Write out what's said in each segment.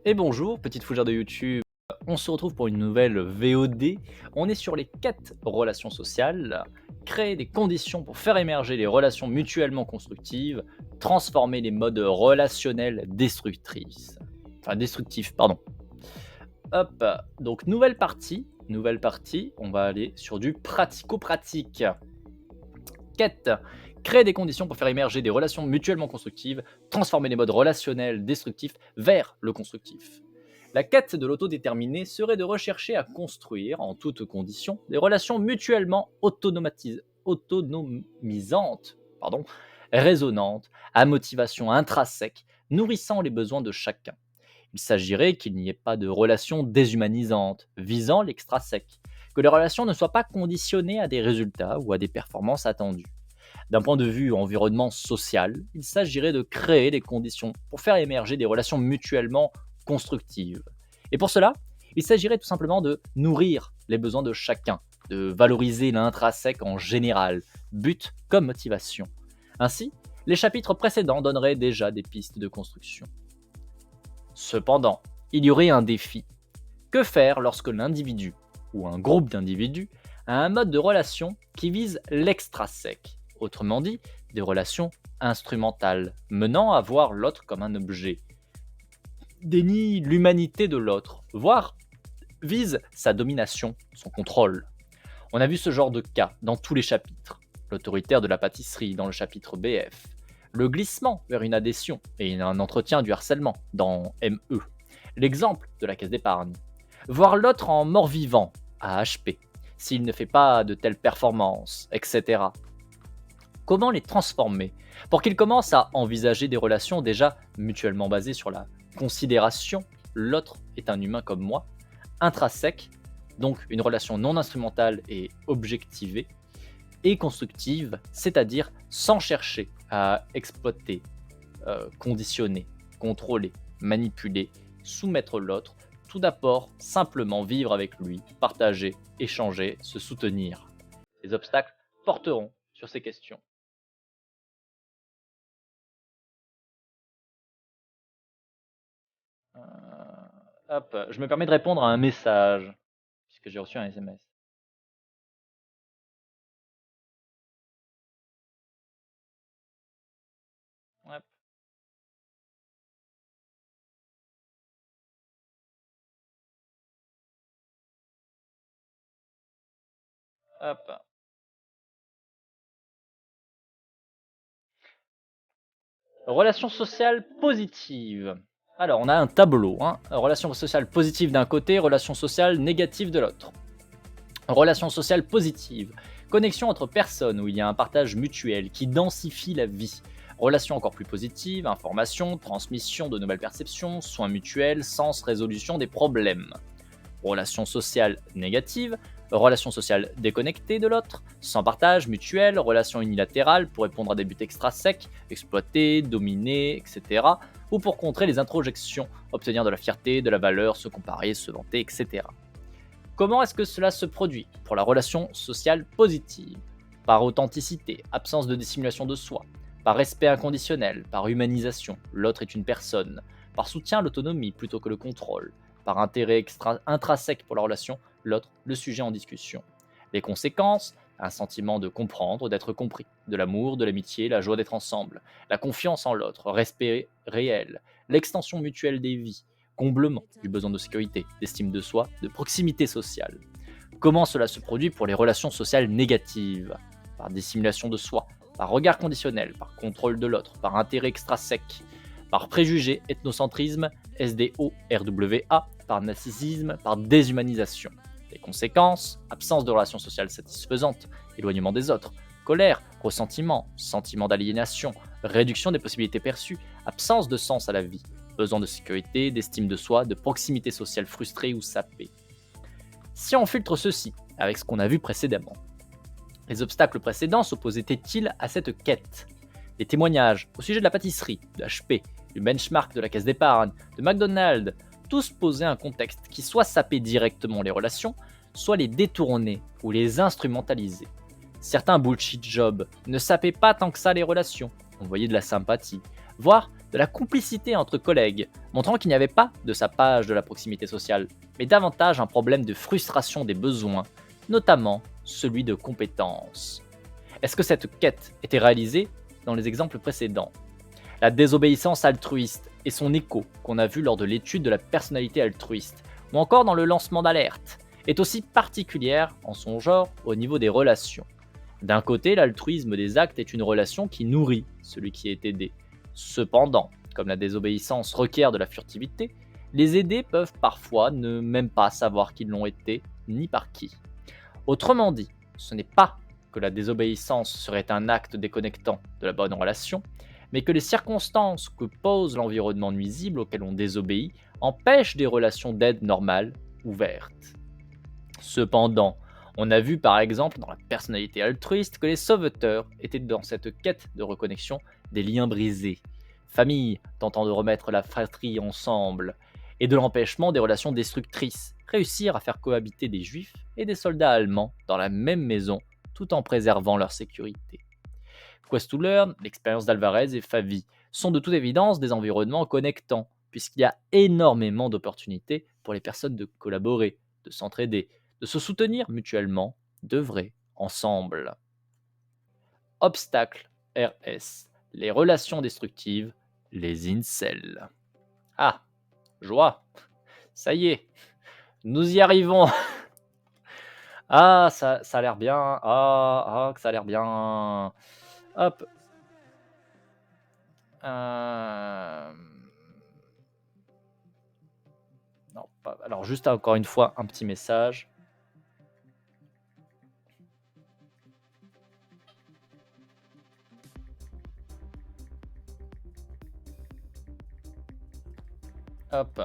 Et bonjour, petite fougère de YouTube. On se retrouve pour une nouvelle VOD. On est sur les 4 relations sociales. Créer des conditions pour faire émerger les relations mutuellement constructives, transformer les modes relationnels destructrices. Enfin, destructifs, pardon. Hop, donc nouvelle partie, on va aller sur du pratico-pratique. Quête. Créer des conditions pour faire émerger des relations mutuellement constructives, transformer les modes relationnels destructifs vers le constructif. La quête de l'autodéterminé serait de rechercher à construire, en toutes conditions, des relations mutuellement autonomisantes, résonantes, à motivation intrinsèque, nourrissant les besoins de chacun. Il s'agirait qu'il n'y ait pas de relations déshumanisantes, visant l'extrinsèque, que les relations ne soient pas conditionnées à des résultats ou à des performances attendues. D'un point de vue environnement social, il s'agirait de créer les conditions pour faire émerger des relations mutuellement constructives. Et pour cela, il s'agirait tout simplement de nourrir les besoins de chacun, de valoriser l'intrinsèque en général, but comme motivation. Ainsi, les chapitres précédents donneraient déjà des pistes de construction. Cependant, il y aurait un défi. Que faire lorsque l'individu, ou un groupe d'individus, a un mode de relation qui vise l'extrinsèque, autrement dit, des relations instrumentales, menant à voir l'autre comme un objet, dénie l'humanité de l'autre, voire vise sa domination, son contrôle. On a vu ce genre de cas dans tous les chapitres. L'autoritaire de la pâtisserie dans le chapitre BF, le glissement vers une adhésion et un entretien du harcèlement dans ME, l'exemple de la caisse d'épargne, voir l'autre en mort-vivant, AHP, s'il ne fait pas de telles performances, etc. Comment les transformer pour qu'ils commencent à envisager des relations déjà mutuellement basées sur la considération, l'autre est un humain comme moi, intrinsèque, donc une relation non instrumentale et objectivée, et constructive, c'est-à-dire sans chercher à exploiter, conditionner, contrôler, manipuler, soumettre l'autre, tout d'abord simplement vivre avec lui, partager, échanger, se soutenir. Les obstacles porteront sur ces questions. Hop, je me permets de répondre à un message, puisque j'ai reçu un SMS. Hop, hop. Relations sociales positives. Alors, on a un tableau. Relations sociales positives d'un côté, relations sociales négatives de l'autre. Relations sociales positives. Connexion entre personnes où il y a un partage mutuel qui densifie la vie. Relations encore plus positives, information, transmission de nouvelles perceptions, soins mutuels, sens, résolution des problèmes. Relations sociales négatives, relations sociales déconnectées de l'autre, sans partage mutuel, relations unilatérales pour répondre à des buts extrinsèques, exploiter, dominer, etc. Ou pour contrer les introjections, obtenir de la fierté, de la valeur, se comparer, se vanter, etc. Comment est-ce que cela se produit pour la relation sociale positive? Par authenticité, absence de dissimulation de soi, par respect inconditionnel, par humanisation, l'autre est une personne, par soutien à l'autonomie plutôt que le contrôle, par intérêt intrinsèque pour la relation, l'autre le sujet en discussion. Les conséquences, un sentiment de comprendre, d'être compris, de l'amour, de l'amitié, la joie d'être ensemble, la confiance en l'autre, respect réel, l'extension mutuelle des vies, comblement du besoin de sécurité, d'estime de soi, de proximité sociale. Comment cela se produit pour les relations sociales négatives? Par dissimulation de soi, par regard conditionnel, par contrôle de l'autre, par intérêt extrinsèque, par préjugé, ethnocentrisme, SDO, RWA, par narcissisme, par déshumanisation. Les conséquences, absence de relations sociales satisfaisantes, éloignement des autres, colère, ressentiment, sentiment d'aliénation, réduction des possibilités perçues, absence de sens à la vie, besoin de sécurité, d'estime de soi, de proximité sociale frustrée ou sapée. Si on filtre ceci avec ce qu'on a vu précédemment, les obstacles précédents s'opposaient-ils à cette quête? Les témoignages au sujet de la pâtisserie, de HP, du benchmark de la caisse d'épargne, de McDonald's, tous posaient un contexte qui soit sapait directement les relations, soit les détournait ou les instrumentalisait. Certains bullshit jobs ne sapaient pas tant que ça les relations, on voyait de la sympathie, voire de la complicité entre collègues, montrant qu'il n'y avait pas de sapage de la proximité sociale, mais davantage un problème de frustration des besoins, notamment celui de compétences. Est-ce que cette quête était réalisée dans les exemples précédents? La désobéissance altruiste et son écho qu'on a vu lors de l'étude de la personnalité altruiste, ou encore dans le lancement d'alerte, est aussi particulière en son genre au niveau des relations. D'un côté, l'altruisme des actes est une relation qui nourrit celui qui est aidé. Cependant, comme la désobéissance requiert de la furtivité, les aidés peuvent parfois ne même pas savoir qu'ils l'ont été, ni par qui. Autrement dit, ce n'est pas que la désobéissance serait un acte déconnectant de la bonne relation, mais que les circonstances que pose l'environnement nuisible auquel on désobéit empêchent des relations d'aide normales ouvertes. Cependant, on a vu par exemple dans la personnalité altruiste que les sauveteurs étaient dans cette quête de reconnexion des liens brisés, famille tentant de remettre la fratrie ensemble, et de l'empêchement des relations destructrices, réussir à faire cohabiter des juifs et des soldats allemands dans la même maison tout en préservant leur sécurité. Quest to Learn, l'expérience d'Alvarez et Favi sont de toute évidence des environnements connectants, puisqu'il y a énormément d'opportunités pour les personnes de collaborer, de s'entraider, de se soutenir mutuellement, d'œuvrer ensemble. Obstacle RS, les relations destructives, les incels. Ah, joie, ça y est, nous y arrivons. Ah, ça a l'air bien, que ça a l'air bien. Hop. Non, pas. Alors, juste encore une fois, un petit message. Hop.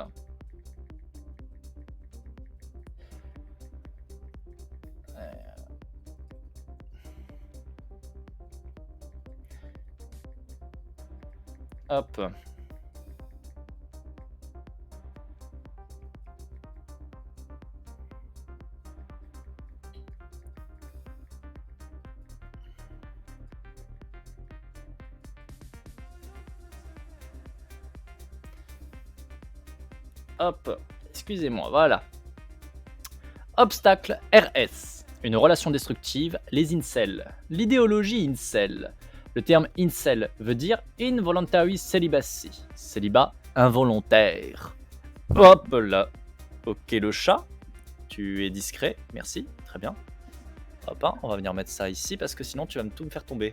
Hop. Hop. Excusez-moi, voilà. Obstacle RS. Une relation destructive, les incels. L'idéologie incel. Le terme incel veut dire involuntary celibacy. Célibat involontaire. Hop là. Ok le chat. Tu es discret, merci, très bien. Hop, on va venir mettre ça ici parce que sinon tu vas tout me faire tomber.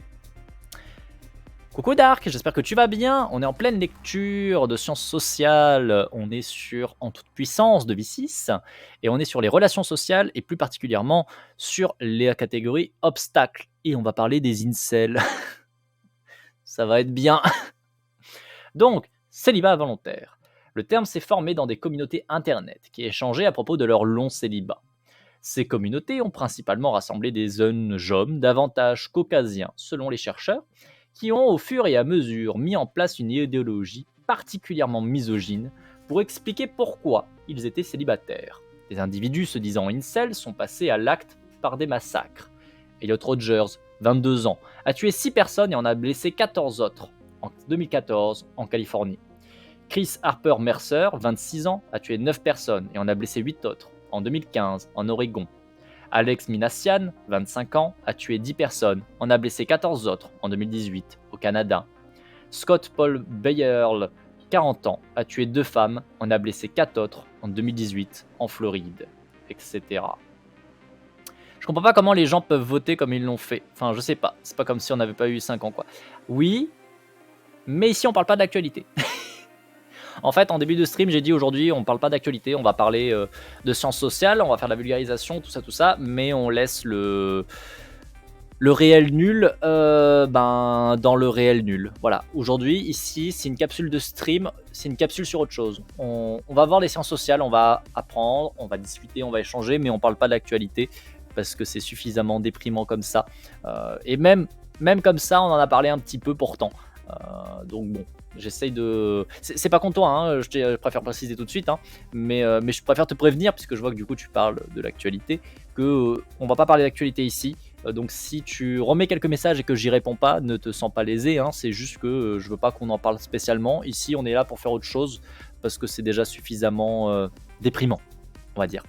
Coucou Dark, j'espère que tu vas bien. On est en pleine lecture de sciences sociales. On est sur En toute puissance de V6 et on est sur les relations sociales et plus particulièrement sur la catégorie obstacles. Et on va parler des incels. Ça va être bien. Donc, célibat volontaire. Le terme s'est formé dans des communautés internet qui échangeaient à propos de leur long célibat. Ces communautés ont principalement rassemblé des jeunes hommes davantage caucasiens, selon les chercheurs, qui ont au fur et à mesure mis en place une idéologie particulièrement misogyne pour expliquer pourquoi ils étaient célibataires. Des individus se disant incels sont passés à l'acte par des massacres. Elliot Rogers, 22 ans, a tué 6 personnes et en a blessé 14 autres en 2014 en Californie. Chris Harper Mercer, 26 ans, a tué 9 personnes et en a blessé 8 autres en 2015 en Oregon. Alex Minassian, 25 ans, a tué 10 personnes, en a blessé 14 autres en 2018 au Canada. Scott Paul Bayerle, 40 ans, a tué 2 femmes, en a blessé 4 autres en 2018 en Floride, etc. Je comprends pas comment les gens peuvent voter comme ils l'ont fait. Enfin, je sais pas, c'est pas comme si on n'avait pas eu 5 ans quoi. Oui, mais ici on parle pas d'actualité. En fait, en début de stream, j'ai dit aujourd'hui, on ne parle pas d'actualité, on va parler de sciences sociales, on va faire de la vulgarisation, tout ça, mais on laisse le réel nul dans le réel nul. Voilà, aujourd'hui, ici, c'est une capsule de stream, c'est une capsule sur autre chose. On va voir les sciences sociales, on va apprendre, on va discuter, on va échanger, mais on ne parle pas d'actualité, parce que c'est suffisamment déprimant comme ça. Et même comme ça, on en a parlé un petit peu pourtant. Donc bon, j'essaye de... C'est pas contre toi, hein, je préfère préciser tout de suite, hein, mais je préfère te prévenir, puisque je vois que du coup tu parles de l'actualité, que on va pas parler d'actualité ici, Donc si tu remets quelques messages et que j'y réponds pas, ne te sens pas lésé, hein, c'est juste que je veux pas qu'on en parle spécialement. Ici, on est là pour faire autre chose parce que c'est déjà suffisamment déprimant, on va dire.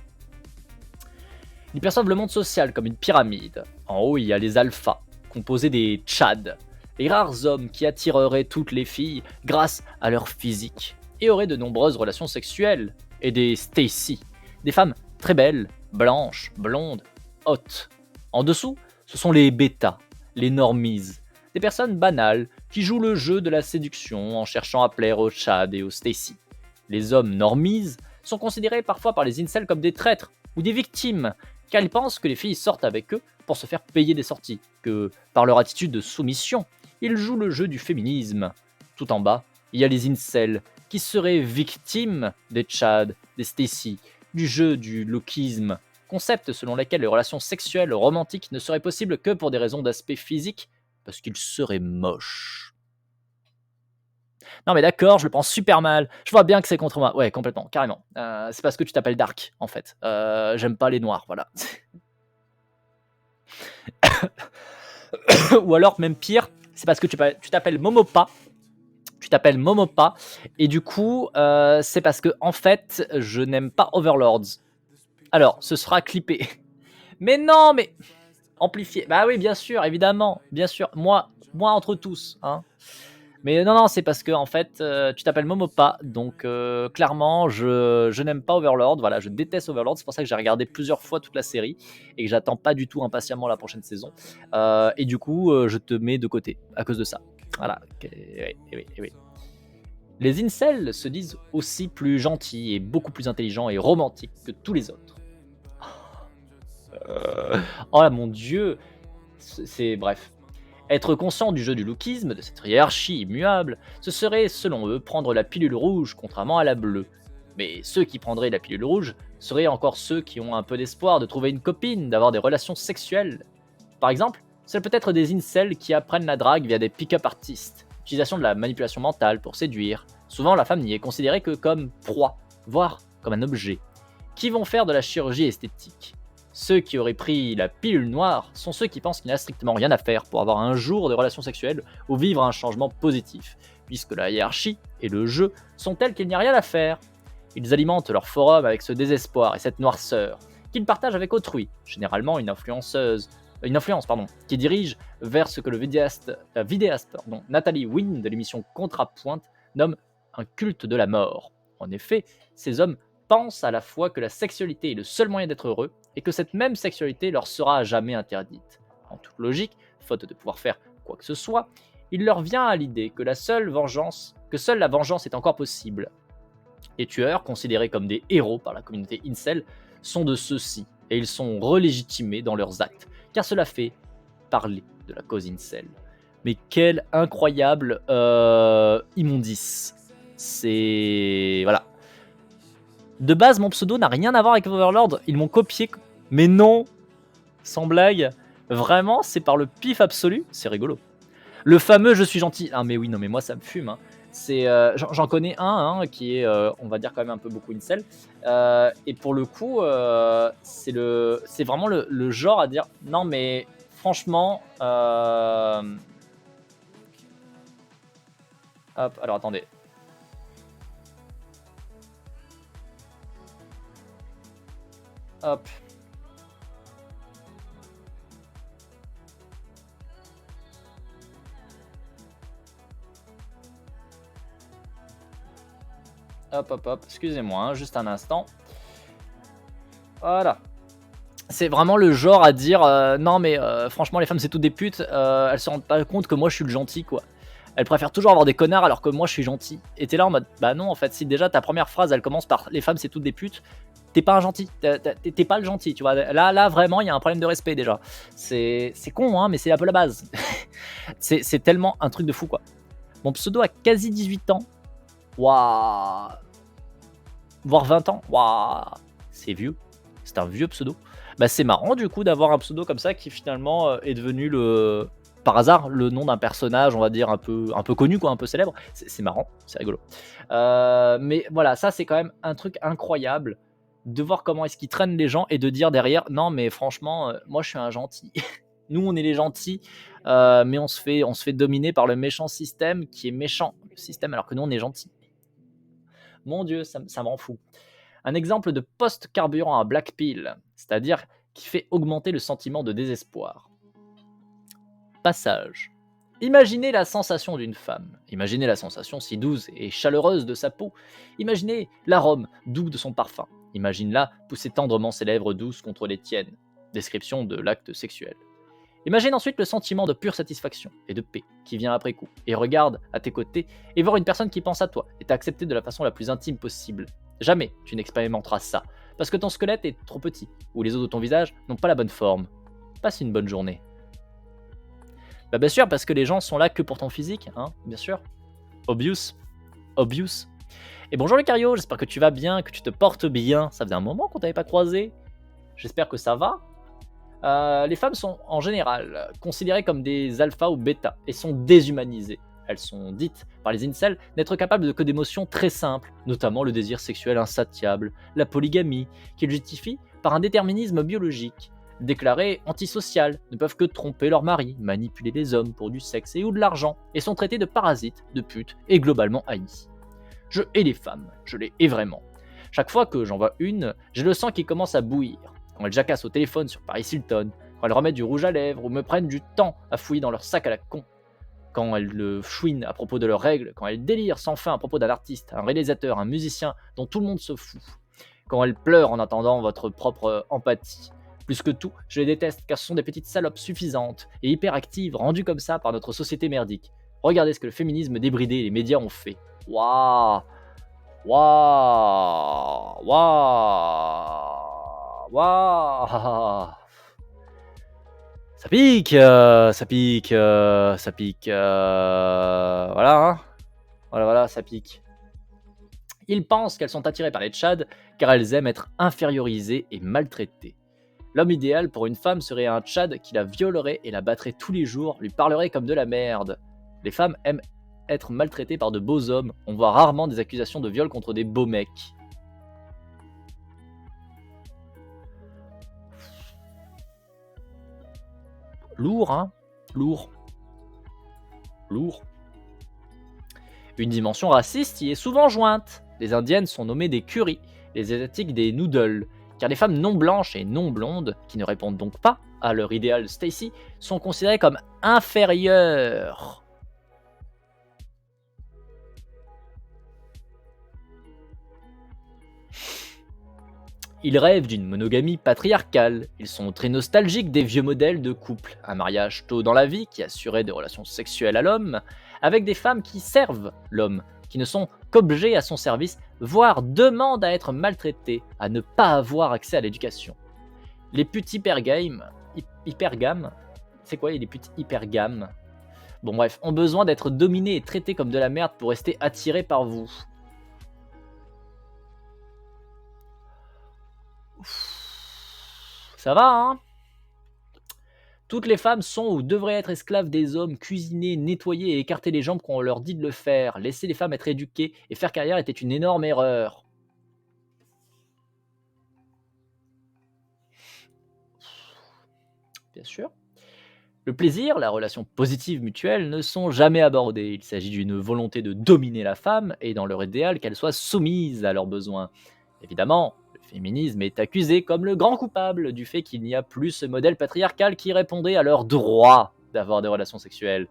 Ils perçoivent le monde social comme une pyramide. En haut, il y a les alphas, composés des tchads, les rares hommes qui attireraient toutes les filles grâce à leur physique et auraient de nombreuses relations sexuelles, et des Stacy, des femmes très belles, blanches, blondes, hautes. En dessous, ce sont les bêtas, les normies, des personnes banales qui jouent le jeu de la séduction en cherchant à plaire aux Chad et aux Stacy. Les hommes normies sont considérés parfois par les incels comme des traîtres ou des victimes, car ils pensent que les filles sortent avec eux pour se faire payer des sorties, que par leur attitude de soumission, ils jouent le jeu du féminisme. Tout en bas, il y a les incels qui seraient victimes des Chad, des Stacy, du jeu du lookisme, concept selon lequel les relations sexuelles romantiques ne seraient possibles que pour des raisons d'aspect physique, parce qu'ils seraient moches. Non mais d'accord, je le pense super mal. Je vois bien que c'est contre moi. Ouais, complètement, carrément. C'est parce que tu t'appelles Dark, en fait. J'aime pas les noirs, voilà. Ou alors, même pire, c'est parce que tu t'appelles Momopa. Tu t'appelles Momopa. Et du coup, c'est parce que, en fait, je n'aime pas Overlords. Alors, ce sera clippé. Mais non, mais amplifié. Bah oui, bien sûr, évidemment. Bien sûr. Moi entre tous. Hein. Mais non, c'est parce que en fait, tu t'appelles Momopa, donc clairement, je n'aime pas Overlord. Voilà, je déteste Overlord. C'est pour ça que j'ai regardé plusieurs fois toute la série et que j'attends pas du tout impatiemment la prochaine saison. Et du coup, je te mets de côté à cause de ça. Voilà. Oui. Les incels se disent aussi plus gentils et beaucoup plus intelligents et romantiques que tous les autres. Oh là, mon dieu, c'est bref. Être conscient du jeu du lookisme, de cette hiérarchie immuable, ce serait, selon eux, prendre la pilule rouge contrairement à la bleue. Mais ceux qui prendraient la pilule rouge seraient encore ceux qui ont un peu d'espoir de trouver une copine, d'avoir des relations sexuelles. Par exemple, c'est peut-être des incels qui apprennent la drague via des pick-up artistes, utilisation de la manipulation mentale pour séduire. Souvent, la femme n'y est considérée que comme proie, voire comme un objet. Qui vont faire de la chirurgie esthétique. Ceux qui auraient pris la pilule noire sont ceux qui pensent qu'il n'y a strictement rien à faire pour avoir un jour de relations sexuelles ou vivre un changement positif, puisque la hiérarchie et le jeu sont tels qu'il n'y a rien à faire. Ils alimentent leur forum avec ce désespoir et cette noirceur, qu'ils partagent avec autrui, généralement une influence qui dirige vers ce que la vidéaste Nathalie Wynn de l'émission Contrapointe nomme un culte de la mort. En effet, ces hommes pensent à la fois que la sexualité est le seul moyen d'être heureux et que cette même sexualité leur sera à jamais interdite. En toute logique, faute de pouvoir faire quoi que ce soit, il leur vient à l'idée que seule la vengeance est encore possible. Les tueurs, considérés comme des héros par la communauté incel, sont de ceux-ci, et ils sont relégitimés dans leurs actes, car cela fait parler de la cause incel. Mais quel incroyable immondice. C'est... Voilà. De base, mon pseudo n'a rien à voir avec Overlord. Ils m'ont copié. Mais non, sans blague. Vraiment, c'est par le pif absolu. C'est rigolo. Le fameux je suis gentil. Ah mais oui, non mais moi ça me fume. Hein. C'est, j'en connais un qui est, on va dire quand même un peu beaucoup incel. Et pour le coup, c'est vraiment le genre à dire non mais franchement. Hop, alors attendez. Hop. Hop, excusez-moi, hein, juste un instant. Voilà. C'est vraiment le genre à dire non mais franchement les femmes c'est toutes des putes, elles se rendent pas compte que moi je suis le gentil quoi. Elles préfèrent toujours avoir des connards alors que moi je suis gentil. Et t'es là en mode bah non en fait si déjà ta première phrase elle commence par les femmes c'est toutes des putes, t'es pas un gentil, t'es pas le gentil tu vois. Là vraiment il y a un problème de respect déjà. C'est con hein mais c'est un peu la base. c'est tellement un truc de fou quoi. Mon pseudo a quasi 18 ans. Waouh. Voire 20 ans. Waouh. C'est vieux. C'est un vieux pseudo. Bah c'est marrant du coup d'avoir un pseudo comme ça qui finalement est devenu par hasard le nom d'un personnage on va dire un peu connu quoi, un peu célèbre. C'est marrant, c'est rigolo. Mais voilà, ça c'est quand même un truc incroyable de voir comment est-ce qu'ils traînent les gens et de dire derrière non mais franchement moi je suis un gentil. Nous, on est les gentils, mais on se fait dominer par le méchant système qui est méchant, le système, alors que nous, on est gentils. Mon Dieu, ça me rend fou. Un exemple de post-carburant à black pill, c'est-à-dire qui fait augmenter le sentiment de désespoir. Passage. Imaginez la sensation d'une femme. Imaginez la sensation si douce et chaleureuse de sa peau. Imaginez l'arôme doux de son parfum. Imagine-la pousser tendrement ses lèvres douces contre les tiennes. Description de l'acte sexuel. Imagine ensuite le sentiment de pure satisfaction et de paix qui vient après coup. Et regarde à tes côtés et voir une personne qui pense à toi et t'a accepté de la façon la plus intime possible. Jamais tu n'expérimenteras ça, parce que ton squelette est trop petit, ou les os de ton visage n'ont pas la bonne forme. Passe une bonne journée. Bah bien sûr, parce que les gens sont là que pour ton physique, hein, bien sûr. Obvious. Obvious. Et bonjour le Cario, j'espère que tu vas bien, que tu te portes bien. Ça faisait un moment qu'on t'avait pas croisé. J'espère que ça va. Les femmes sont en général considérées comme des alpha ou bêta et sont déshumanisées. Elles sont dites par les incels n'être capables que d'émotions très simples, notamment le désir sexuel insatiable, la polygamie, qu'ils justifient par un déterminisme biologique. Déclarées antisociales, ne peuvent que tromper leur mari, manipuler les hommes pour du sexe et ou de l'argent, et sont traitées de parasites, de putes et globalement haïes. Je hais les femmes, je les hais vraiment. Chaque fois que j'en vois une, j'ai le sang qui commence à bouillir. Quand elles jacassent au téléphone sur Paris Hilton, quand elles remettent du rouge à lèvres ou me prennent du temps à fouiller dans leur sac à la con, quand elles le chouinent à propos de leurs règles, quand elles délirent sans fin à propos d'un artiste, un réalisateur, un musicien dont tout le monde se fout, quand elles pleurent en attendant votre propre empathie. Plus que tout, je les déteste car ce sont des petites salopes suffisantes et hyperactives rendues comme ça par notre société merdique. Regardez ce que le féminisme débridé et les médias ont fait. Waouh. Waouh. Waouh. Waouh. Ça pique, ça pique, ça pique. Voilà, hein. Voilà, ça pique. Ils pensent qu'elles sont attirées par les tchads car elles aiment être infériorisées et maltraitées. L'homme idéal pour une femme serait un tchad qui la violerait et la battrait tous les jours, lui parlerait comme de la merde. Les femmes aiment être maltraitées par de beaux hommes, on voit rarement des accusations de viol contre des beaux mecs. Lourd, hein. Lourd. Une dimension raciste y est souvent jointe. Les indiennes sont nommées des curries, les asiatiques des noodles, car les femmes non blanches et non blondes, qui ne répondent donc pas à leur idéal Stacy, sont considérées comme inférieures. Ils rêvent d'une monogamie patriarcale, ils sont très nostalgiques des vieux modèles de couple, un mariage tôt dans la vie qui assurait des relations sexuelles à l'homme, avec des femmes qui servent l'homme, qui ne sont qu'objets à son service, voire demandent à être maltraitées, à ne pas avoir accès à l'éducation. Les putes hypergames, c'est quoi les putes hypergames? Bon bref, ont besoin d'être dominées et traitées comme de la merde pour rester attirées par vous. Ça va, hein? Toutes les femmes sont ou devraient être esclaves des hommes, cuisiner, nettoyer et écarter les jambes quand on leur dit de le faire. Laisser les femmes être éduquées et faire carrière était une énorme erreur. Bien sûr. Le plaisir, la relation positive mutuelle ne sont jamais abordés. Il s'agit d'une volonté de dominer la femme et dans leur idéal qu'elle soit soumise à leurs besoins. Évidemment, le féminisme est accusé comme le grand coupable du fait qu'il n'y a plus ce modèle patriarcal qui répondait à leur droit d'avoir des relations sexuelles.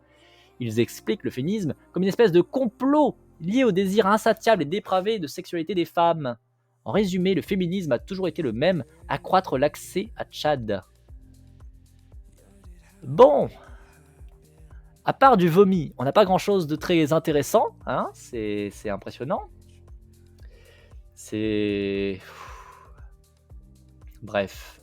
Ils expliquent le féminisme comme une espèce de complot lié au désir insatiable et dépravé de sexualité des femmes. En résumé, le féminisme a toujours été le même, accroître l'accès à Tchad. Bon, à part du vomi, on n'a pas grand-chose de très intéressant, hein, c'est impressionnant. C'est... Bref.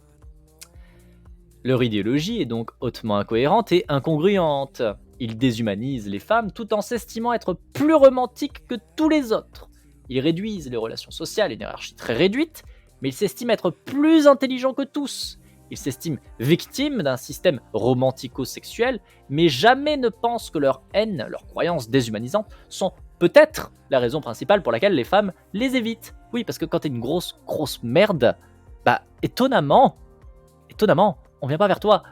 Leur idéologie est donc hautement incohérente et incongruente. Ils déshumanisent les femmes tout en s'estimant être plus romantiques que tous les autres. Ils réduisent les relations sociales à une hiérarchie très réduite, mais ils s'estiment être plus intelligents que tous. Ils s'estiment victimes d'un système romantico-sexuel, mais jamais ne pensent que leur haine, leurs croyances déshumanisantes sont peut-être la raison principale pour laquelle les femmes les évitent. Oui, parce que quand t'es une grosse merde, bah étonnamment, on vient pas vers toi.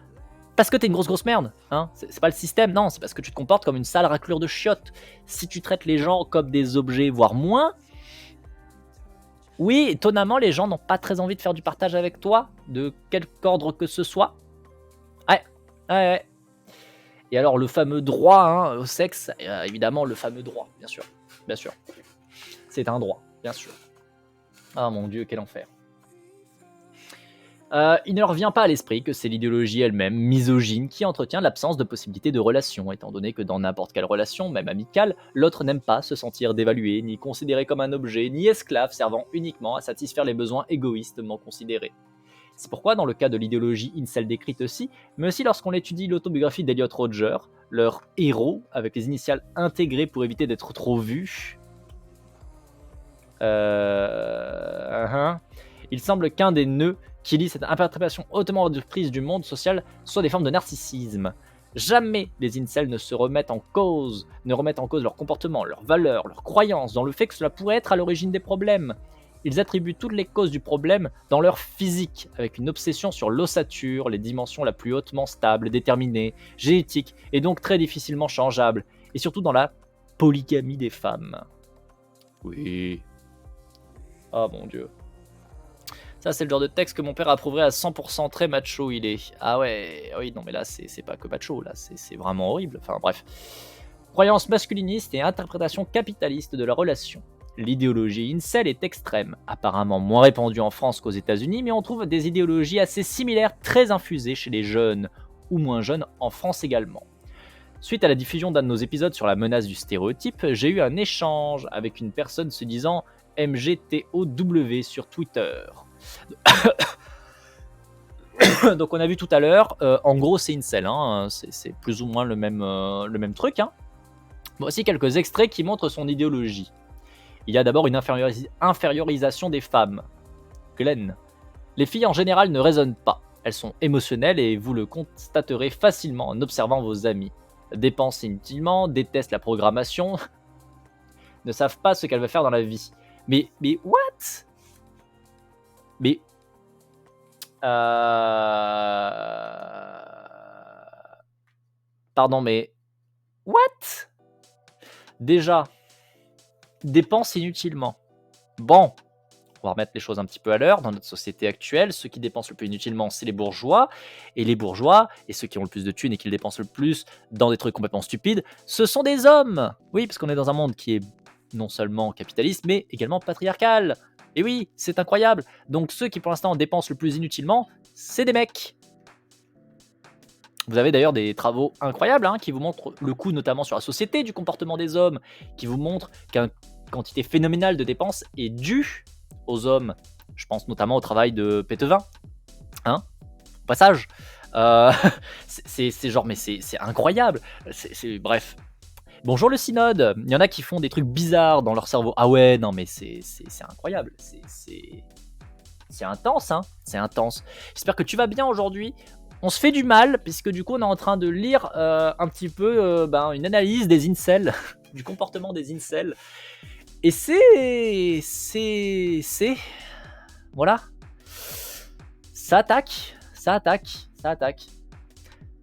parce que t'es une grosse merde, hein. C'est pas le système, non, c'est parce que tu te comportes comme une sale raclure de chiottes. Si tu traites les gens comme des objets, voire moins, oui, étonnamment, les gens n'ont pas très envie de faire du partage avec toi, de quelque ordre que ce soit. Ouais, ouais, ouais. Et alors, le fameux droit hein, au sexe, évidemment, le fameux droit, bien sûr. Bien sûr. C'est un droit, bien sûr. Ah mon Dieu, quel enfer. Il ne leur vient pas à l'esprit que c'est l'idéologie elle-même, misogyne, qui entretient l'absence de possibilité de relation, étant donné que dans n'importe quelle relation, même amicale, l'autre n'aime pas se sentir dévalué, ni considéré comme un objet, ni esclave servant uniquement à satisfaire les besoins égoïstement considérés. C'est pourquoi, dans le cas de l'idéologie incel décrite aussi, mais aussi lorsqu'on étudie l'autobiographie d'Elliot Rodger, leur héros, avec les initiales intégrées pour éviter d'être trop vu, il semble qu'un des nœuds qui lie cette interprétation hautement réductrice du monde social soit des formes de narcissisme. Jamais les incels ne remettent en cause leur comportement, leurs valeurs, leurs croyances dans le fait que cela pourrait être à l'origine des problèmes. Ils attribuent toutes les causes du problème dans leur physique, avec une obsession sur l'ossature, les dimensions la plus hautement stables, déterminées, génétiques et donc très difficilement changeables, et surtout dans la polygamie des femmes. Oui. Oh mon Dieu. Ça, c'est le genre de texte que mon père approuverait à 100%, très macho il est. Ah ouais, oui, non mais là, c'est pas que macho, là, c'est vraiment horrible. Enfin bref. Croyance masculiniste et interprétation capitaliste de la relation. L'idéologie incel est extrême, apparemment moins répandue en France qu'aux États-Unis, mais on trouve des idéologies assez similaires, très infusées chez les jeunes, ou moins jeunes, en France également. Suite à la diffusion d'un de nos épisodes sur la menace du stéréotype, j'ai eu un échange avec une personne se disant MGTOW sur Twitter. Donc on a vu tout à l'heure, en gros c'est incel, hein, c'est plus ou moins le même truc. Hein. Voici quelques extraits qui montrent son idéologie. Il y a d'abord une infériorisation des femmes. Glenn. Les filles en général ne raisonnent pas. Elles sont émotionnelles et vous le constaterez facilement en observant vos amis. Dépensent inutilement, détestent la programmation, ne savent pas ce qu'elles veulent faire dans la vie. Mais what? Mais pardon, mais what? Déjà, dépensent inutilement. Bon, on va remettre les choses un petit peu à l'heure. Dans notre société actuelle, ceux qui dépensent le plus inutilement, c'est les bourgeois. Et les bourgeois, et ceux qui ont le plus de thunes et qui le dépensent le plus dans des trucs complètement stupides, ce sont des hommes. Oui, parce qu'on est dans un monde qui est non seulement capitaliste, mais également patriarcal. Et oui, c'est incroyable. Donc ceux qui pour l'instant dépensent le plus inutilement, c'est des mecs. Vous avez d'ailleurs des travaux incroyables hein, qui vous montrent le coût notamment sur la société du comportement des hommes, qui vous montrent qu'une quantité phénoménale de dépenses est due aux hommes. Je pense notamment au travail de Pétevin. Hein, au passage. C'est genre, mais c'est incroyable. Bref. Bonjour le synode. Il y en a qui font des trucs bizarres dans leur cerveau. Ah ouais, non mais c'est incroyable. C'est intense, hein. C'est intense. J'espère que tu vas bien aujourd'hui. On se fait du mal, puisque du coup on est en train de lire un petit peu une analyse des incels, du comportement des incels. Et voilà. Ça attaque.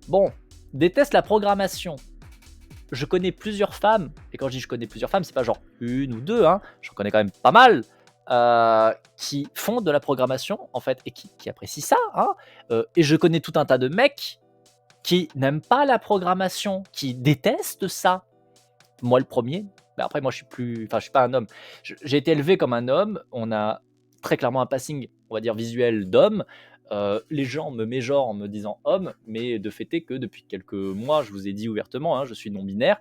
Bon, déteste la programmation. Je connais plusieurs femmes, et quand je dis je connais plusieurs femmes, c'est pas genre une ou deux, hein, j'en connais quand même pas mal, qui font de la programmation, en fait, et qui apprécient ça, hein, et je connais tout un tas de mecs qui n'aiment pas la programmation, qui détestent ça. Moi, le premier, mais après, moi, je suis pas un homme. J'ai été élevé comme un homme, on a très clairement un passing, on va dire, visuel d'homme. Les gens me mégenrent en me disant homme, mais de fait est que depuis quelques mois, je vous ai dit ouvertement, hein, je suis non-binaire.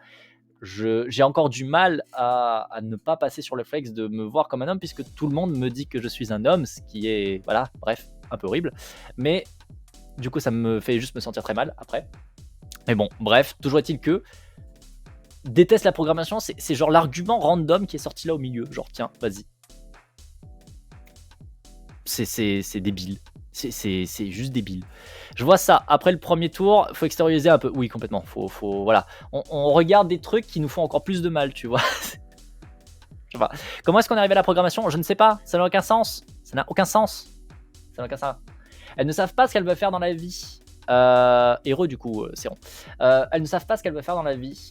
J'ai encore du mal à ne pas passer sur le flex de me voir comme un homme, puisque tout le monde me dit que je suis un homme, ce qui est, voilà, bref, un peu horrible. Mais du coup, ça me fait juste me sentir très mal après. Mais bon, bref, toujours est-il que déteste la programmation, c'est genre l'argument random qui est sorti là au milieu. Genre, tiens, vas-y. C'est débile. C'est juste débile. Je vois ça. Après le premier tour, faut extérioriser un peu. Oui, complètement. Voilà. On regarde des trucs qui nous font encore plus de mal, tu vois. Je sais pas. Comment est-ce qu'on est arrivé à la programmation? Je ne sais pas. Ça n'a aucun sens. Ça n'a aucun sens. Ça n'a aucun sens. Elles ne savent pas ce qu'elles veulent faire dans la vie. Heureux du coup, c'est rond. Elles ne savent pas ce qu'elles veulent faire dans la vie.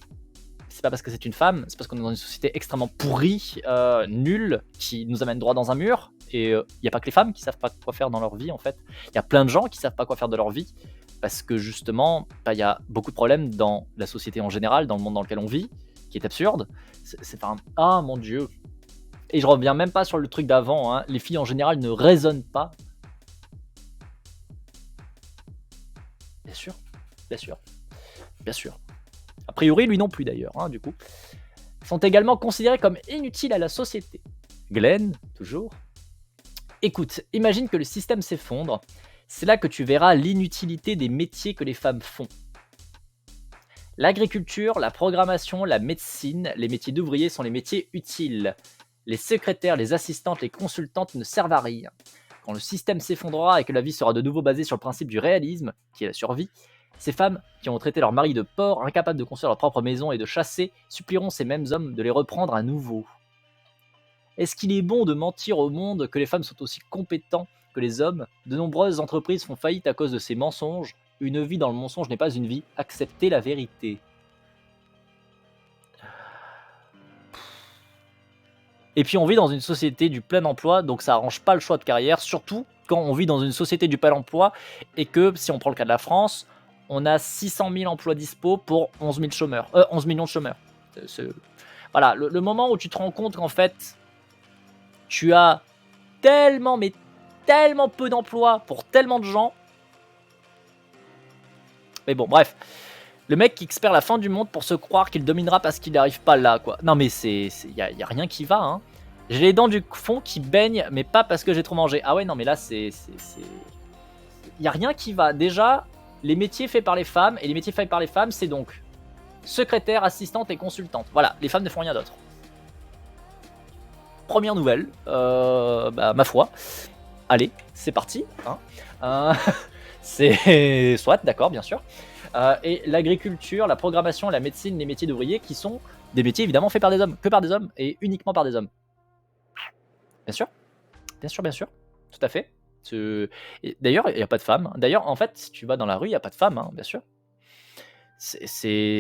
C'est pas parce que c'est une femme, c'est parce qu'on est dans une société extrêmement pourrie, nulle, qui nous amène droit dans un mur. Et il n'y a pas que les femmes qui savent pas quoi faire dans leur vie en fait. Il y a plein de gens qui savent pas quoi faire de leur vie parce que justement, bah, il y a beaucoup de problèmes dans la société en général, dans le monde dans lequel on vit, qui est absurde. C'est pas un... Ah mon dieu. Et je reviens même pas sur le truc d'avant, hein. Les filles en général ne raisonnent pas. Bien sûr, bien sûr, bien sûr. A priori, lui non plus d'ailleurs, hein, du coup. Sont également considérés comme inutiles à la société. Glenn, toujours. Écoute, imagine que le système s'effondre. C'est là que tu verras l'inutilité des métiers que les femmes font. L'agriculture, la programmation, la médecine, les métiers d'ouvriers sont les métiers utiles. Les secrétaires, les assistantes, les consultantes ne servent à rien. Quand le système s'effondrera et que la vie sera de nouveau basée sur le principe du réalisme, qui est la survie, ces femmes, qui ont traité leur mari de porc, incapables de construire leur propre maison et de chasser, supplieront ces mêmes hommes de les reprendre à nouveau. Est-ce qu'il est bon de mentir au monde que les femmes sont aussi compétents que les hommes? De nombreuses entreprises font faillite à cause de ces mensonges. Une vie dans le mensonge n'est pas une vie. Acceptez la vérité. Et puis on vit dans une société du plein emploi, donc ça arrange pas le choix de carrière, surtout quand on vit dans une société du plein emploi et que, si on prend le cas de la France, on a 600 000 emplois dispo pour 11 000 chômeurs, 11 millions de chômeurs. Voilà, le moment où tu te rends compte qu'en fait, tu as tellement, mais tellement peu d'emplois pour tellement de gens. Mais bon, bref. Le mec qui espère la fin du monde pour se croire qu'il dominera parce qu'il n'arrive pas là, quoi. Non, mais y a rien qui va, hein. J'ai les dents du fond qui baignent, mais pas parce que j'ai trop mangé. Ah ouais, non, mais là, y a rien qui va. Déjà, les métiers faits par les femmes, et les métiers faits par les femmes, c'est donc secrétaire, assistante et consultante. Voilà, les femmes ne font rien d'autre. Première nouvelle, bah, ma foi. Allez, c'est parti. Hein. C'est soit, d'accord, bien sûr. Et l'agriculture, la programmation, la médecine, les métiers d'ouvriers qui sont des métiers évidemment faits par des hommes, que par des hommes et uniquement par des hommes. Bien sûr, bien sûr, bien sûr, tout à fait. D'ailleurs, il n'y a pas de femmes. D'ailleurs, en fait, si tu vas dans la rue, il n'y a pas de femmes, hein, bien sûr.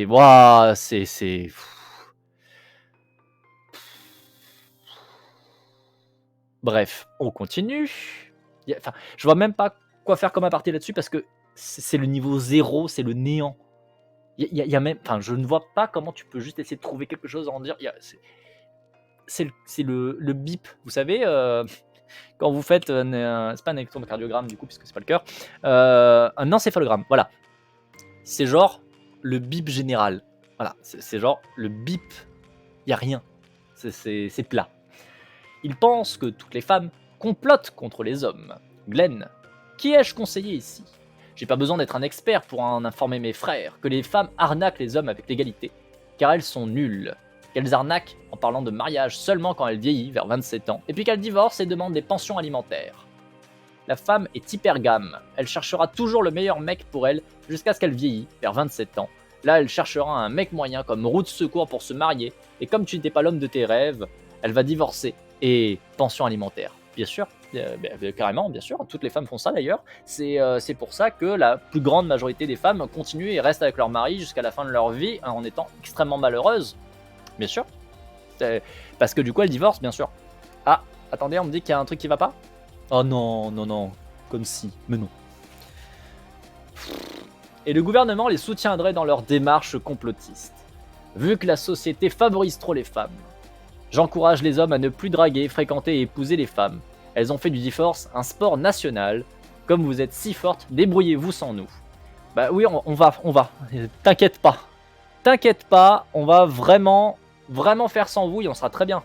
Waouh, c'est. Bref, on continue. Enfin, je vois même pas quoi faire comme aparté là-dessus parce que c'est le niveau 0, c'est le néant. Il y a même, enfin, je ne vois pas comment tu peux juste essayer de trouver quelque chose à en dire. C'est le bip, vous savez, quand vous faites, c'est pas un électrocardiogramme du coup, puisque c'est pas le cœur, un encéphalogramme, voilà. C'est genre le bip général. Voilà, c'est genre le bip, il y a rien. C'est plat. Il pense que toutes les femmes complotent contre les hommes. Glenn, qui ai-je conseillé ici? J'ai pas besoin d'être un expert pour en informer mes frères que les femmes arnaquent les hommes avec l'égalité, car elles sont nulles. Qu'elles arnaquent en parlant de mariage seulement quand elle vieillit, vers 27 ans, et puis qu'elles divorcent et demandent des pensions alimentaires. La femme est hypergame, elle cherchera toujours le meilleur mec pour elle jusqu'à ce qu'elle vieillit, vers 27 ans. Là, elle cherchera un mec moyen comme roue de secours pour se marier, et comme tu n'étais pas l'homme de tes rêves, elle va divorcer et pension alimentaire. Bien sûr, carrément, bien sûr, toutes les femmes font ça d'ailleurs. C'est pour ça que la plus grande majorité des femmes continuent et restent avec leur mari jusqu'à la fin de leur vie en étant extrêmement malheureuses. Bien sûr. Parce que du coup, elles divorcent, bien sûr. Ah, attendez, on me dit qu'il y a un truc qui va pas? Oh non, non, non. Comme si. Mais non. Et le gouvernement les soutiendrait dans leur démarche complotiste. Vu que la société favorise trop les femmes. J'encourage les hommes à ne plus draguer, fréquenter et épouser les femmes. Elles ont fait du divorce un sport national. Comme vous êtes si fortes, débrouillez-vous sans nous. Bah oui, on va. T'inquiète pas. T'inquiète pas, on va vraiment faire sans vous et on sera très bien.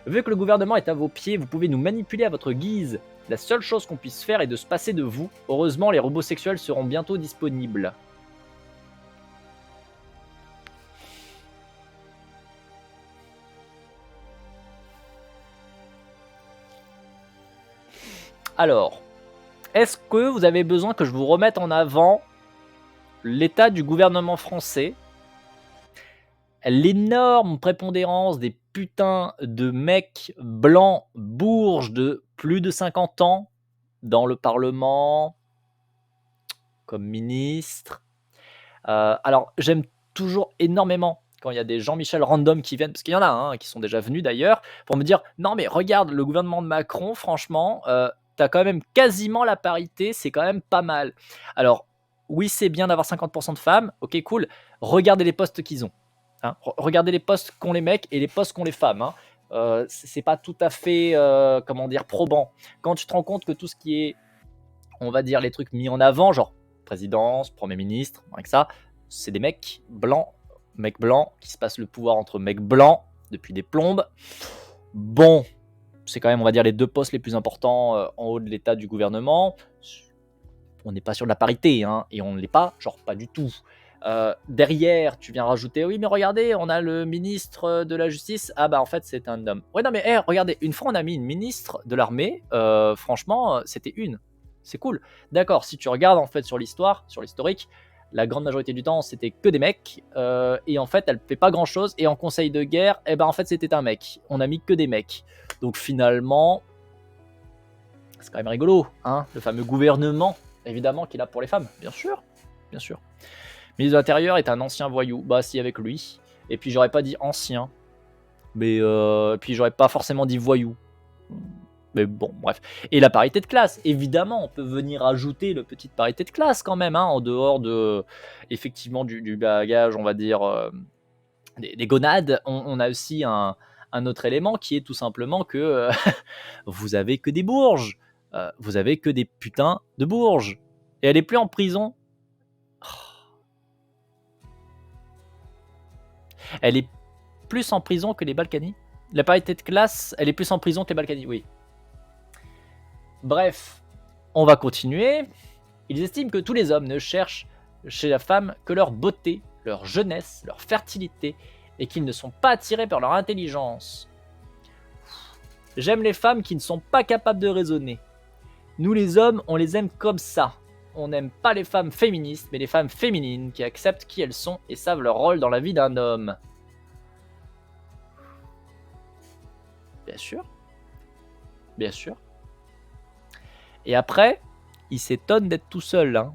Vu que le gouvernement est à vos pieds, vous pouvez nous manipuler à votre guise. La seule chose qu'on puisse faire est de se passer de vous. Heureusement, les robots sexuels seront bientôt disponibles. Alors, est-ce que vous avez besoin que je vous remette en avant l'état du gouvernement français, l'énorme prépondérance des putains de mecs blancs bourges de plus de 50 ans dans le Parlement, comme ministre. Alors, j'aime toujours énormément quand il y a des Jean-Michel random qui viennent, parce qu'il y en a, hein, qui sont déjà venus d'ailleurs, pour me dire: «Non mais regarde le gouvernement de Macron franchement, tu quand même quasiment la parité, c'est quand même pas mal». Alors oui, c'est bien d'avoir 50 de femmes, OK cool. Regardez les postes qu'ils ont, hein. Regardez les postes qu'ont les mecs et les postes qu'ont les femmes, hein. C'est pas tout à fait, comment dire? Probant. Quand tu te rends compte que tout ce qui est, on va dire, les trucs mis en avant, genre présidence, premier ministre, rien que ça, c'est des mecs blancs qui se passent le pouvoir entre mecs blancs depuis des plombes. Bon, c'est quand même, on va dire, les deux postes les plus importants en haut de l'état du gouvernement. On n'est pas sur de la parité, hein, et on ne l'est pas, genre pas du tout. Derrière, tu viens rajouter, oui, mais regardez, on a le ministre de la Justice. Ah bah en fait, c'est un homme. Ouais, non, mais regardez, une fois on a mis une ministre de l'armée, franchement, c'était une. C'est cool. D'accord, si tu regardes en fait sur l'histoire, sur l'historique, la grande majorité du temps, c'était que des mecs, et en fait, elle fait pas grand chose. Et en conseil de guerre, eh ben en fait, c'était un mec. On a mis que des mecs. Donc finalement, c'est quand même rigolo, hein, le fameux gouvernement, évidemment, qu'il a pour les femmes, bien sûr, bien sûr. Ministre de l'Intérieur est un ancien voyou, bah si avec lui. Et puis j'aurais pas dit ancien, mais puis j'aurais pas forcément dit voyou. Mais bon, bref. Et la parité de classe, évidemment, on peut venir ajouter le petite parité de classe quand même, hein, en dehors de, effectivement, du bagage, on va dire, des gonades. On a aussi un autre élément qui est tout simplement que vous avez que des bourges. Vous avez que des putains de bourges. Et elle est plus en prison. Elle est plus en prison que les Balkany. La parité de classe, elle est plus en prison que les Balkany, oui. Bref, on va continuer. Ils estiment que tous les hommes ne cherchent chez la femme que leur beauté, leur jeunesse, leur fertilité, et qu'ils ne sont pas attirés par leur intelligence. J'aime les femmes qui ne sont pas capables de raisonner. Nous les hommes, on les aime comme ça. On n'aime pas les femmes féministes, mais les femmes féminines qui acceptent qui elles sont et savent leur rôle dans la vie d'un homme. Bien sûr. Bien sûr. Et après, ils s'étonnent d'être tout seuls. Hein.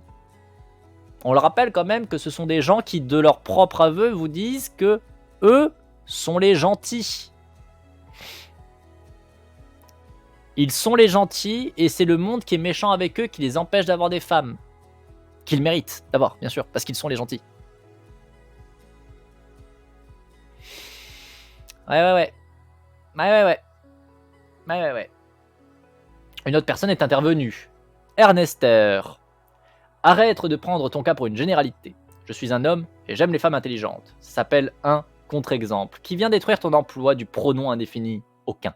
On le rappelle quand même que ce sont des gens qui, de leur propre aveu, vous disent que eux sont les gentils. Ils sont les gentils et c'est le monde qui est méchant avec eux qui les empêche d'avoir des femmes. Qu'ils méritent d'abord, bien sûr, parce qu'ils sont les gentils. Ouais. Une autre personne est intervenue. Ernester. Arrête de prendre ton cas pour une généralité. Je suis un homme et j'aime les femmes intelligentes. Ça s'appelle un contre-exemple qui vient détruire ton emploi du pronom indéfini aucun.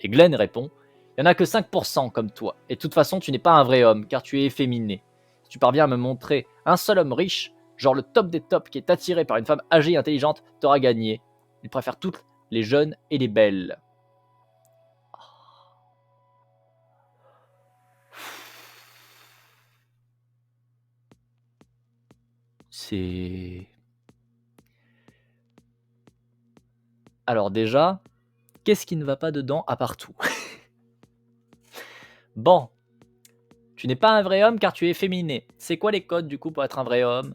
Et Glenn répond, il n'y en a que 5% comme toi. Et de toute façon, tu n'es pas un vrai homme car tu es efféminé. Si tu parviens à me montrer un seul homme riche, genre le top des tops qui est attiré par une femme âgée et intelligente, t'auras gagné. Il préfère toutes les jeunes et les belles. C'est... Alors déjà, qu'est-ce qui ne va pas dedans à part tout? Bon, tu n'es pas un vrai homme car tu es féminé. C'est quoi les codes du coup pour être un vrai homme?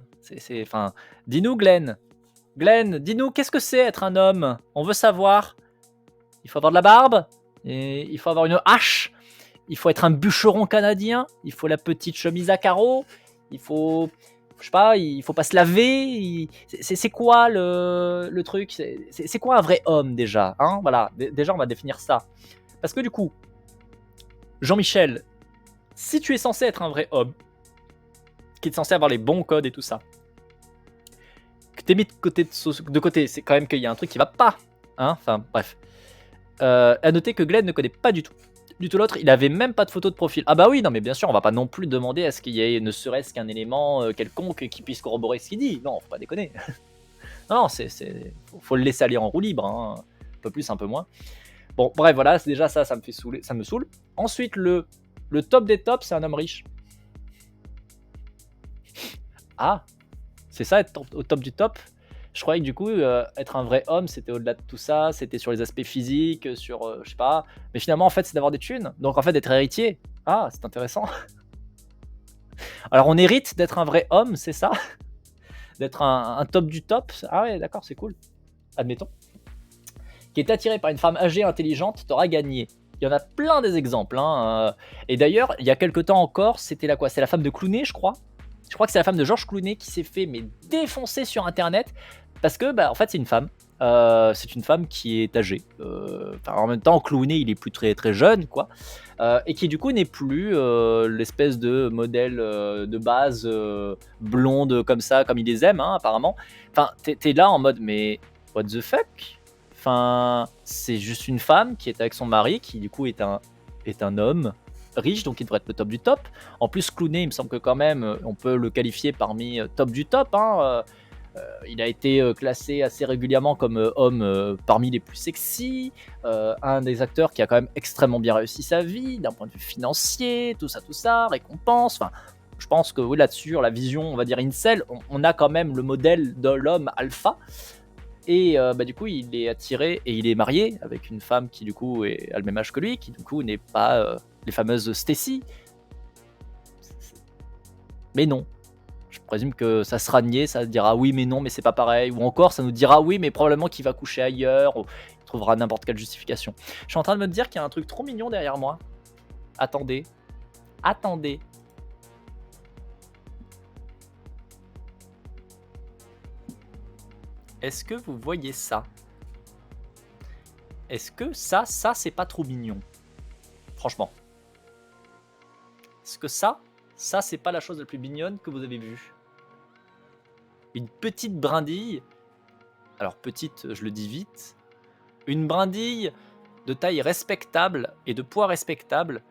Enfin, dis-nous Glenn. Glenn, dis-nous qu'est-ce que c'est être un homme? On veut savoir. Il faut avoir de la barbe, et il faut avoir une hache, il faut être un bûcheron canadien, il faut la petite chemise à carreaux, il faut, je sais pas, il faut pas se laver. C'est quoi le truc? C'est quoi un vrai homme déjà, hein? Voilà, déjà on va définir ça. Parce que du coup, Jean-Michel, si tu es censé être un vrai homme, qui est censé avoir les bons codes et tout ça, que t'es mis de côté, c'est quand même qu'il y a un truc qui va pas, hein? Enfin bref. À noter que Glenn ne connaît pas du tout l'autre, il avait même pas de photo de profil. Ah bah oui, non mais bien sûr, on va pas non plus demander à ce qu'il y ait ne serait-ce qu'un élément quelconque qui puisse corroborer ce qu'il dit. Non, faut pas déconner. Non, faut le laisser aller en roue libre, hein. Un peu plus, un peu moins. Bon, bref, voilà, c'est déjà ça, ça me fait saouler, ça me saoule. Ensuite, le top des tops, c'est un homme riche. Ah, c'est ça être au top du top? Je croyais que du coup, être un vrai homme, c'était au-delà de tout ça, c'était sur les aspects physiques, sur, je sais pas. Mais finalement, en fait, c'est d'avoir des thunes. Donc en fait, d'être héritier. Ah, c'est intéressant. Alors on hérite d'être un vrai homme, c'est ça? D'être un top du top? Ah ouais, d'accord, c'est cool. Admettons. Qui est attiré par une femme âgée, intelligente, t'auras gagné. Il y en a plein des exemples, hein, et d'ailleurs, il y a quelque temps encore, c'était la quoi? C'est la femme de Clooney, je crois? Je crois que c'est la femme de George Clooney qui s'est fait, mais défoncer sur internet parce que, bah, en fait, c'est une femme qui est âgée, enfin, en même temps, Clooney, il est plus très, très jeune, quoi, et qui du coup n'est plus, l'espèce de modèle, de base, blonde comme ça, comme ils les aiment, hein, apparemment. Enfin, tu es là en mode: «Mais what the fuck?» Enfin, c'est juste une femme qui est avec son mari, qui du coup est un homme riche, donc il devrait être le top du top. En plus, Clooney, il me semble que quand même, on peut le qualifier parmi top du top, hein. Il a été classé assez régulièrement comme homme parmi les plus sexy, un des acteurs qui a quand même extrêmement bien réussi sa vie, d'un point de vue financier, tout ça, récompense. Enfin, je pense que oui, là-dessus, sur la vision, on va dire incel, on a quand même le modèle de l'homme alpha. Et bah, du coup, il est attiré et il est marié avec une femme qui, du coup, a le même âge que lui, qui, du coup, n'est pas les fameuses Stacy. Mais non. Je présume que ça sera nié, ça dira oui, mais non, mais c'est pas pareil. Ou encore, ça nous dira oui, mais probablement qu'il va coucher ailleurs, ou il trouvera n'importe quelle justification. Je suis en train de me dire qu'il y a un truc trop mignon derrière moi. Attendez. Attendez. Est-ce que vous voyez ça? Est-ce que ça c'est pas trop mignon? Franchement. Est-ce que ça c'est pas la chose la plus mignonne que vous avez vue? Une petite brindille, alors petite, je le dis vite, une brindille de taille respectable et de poids respectable,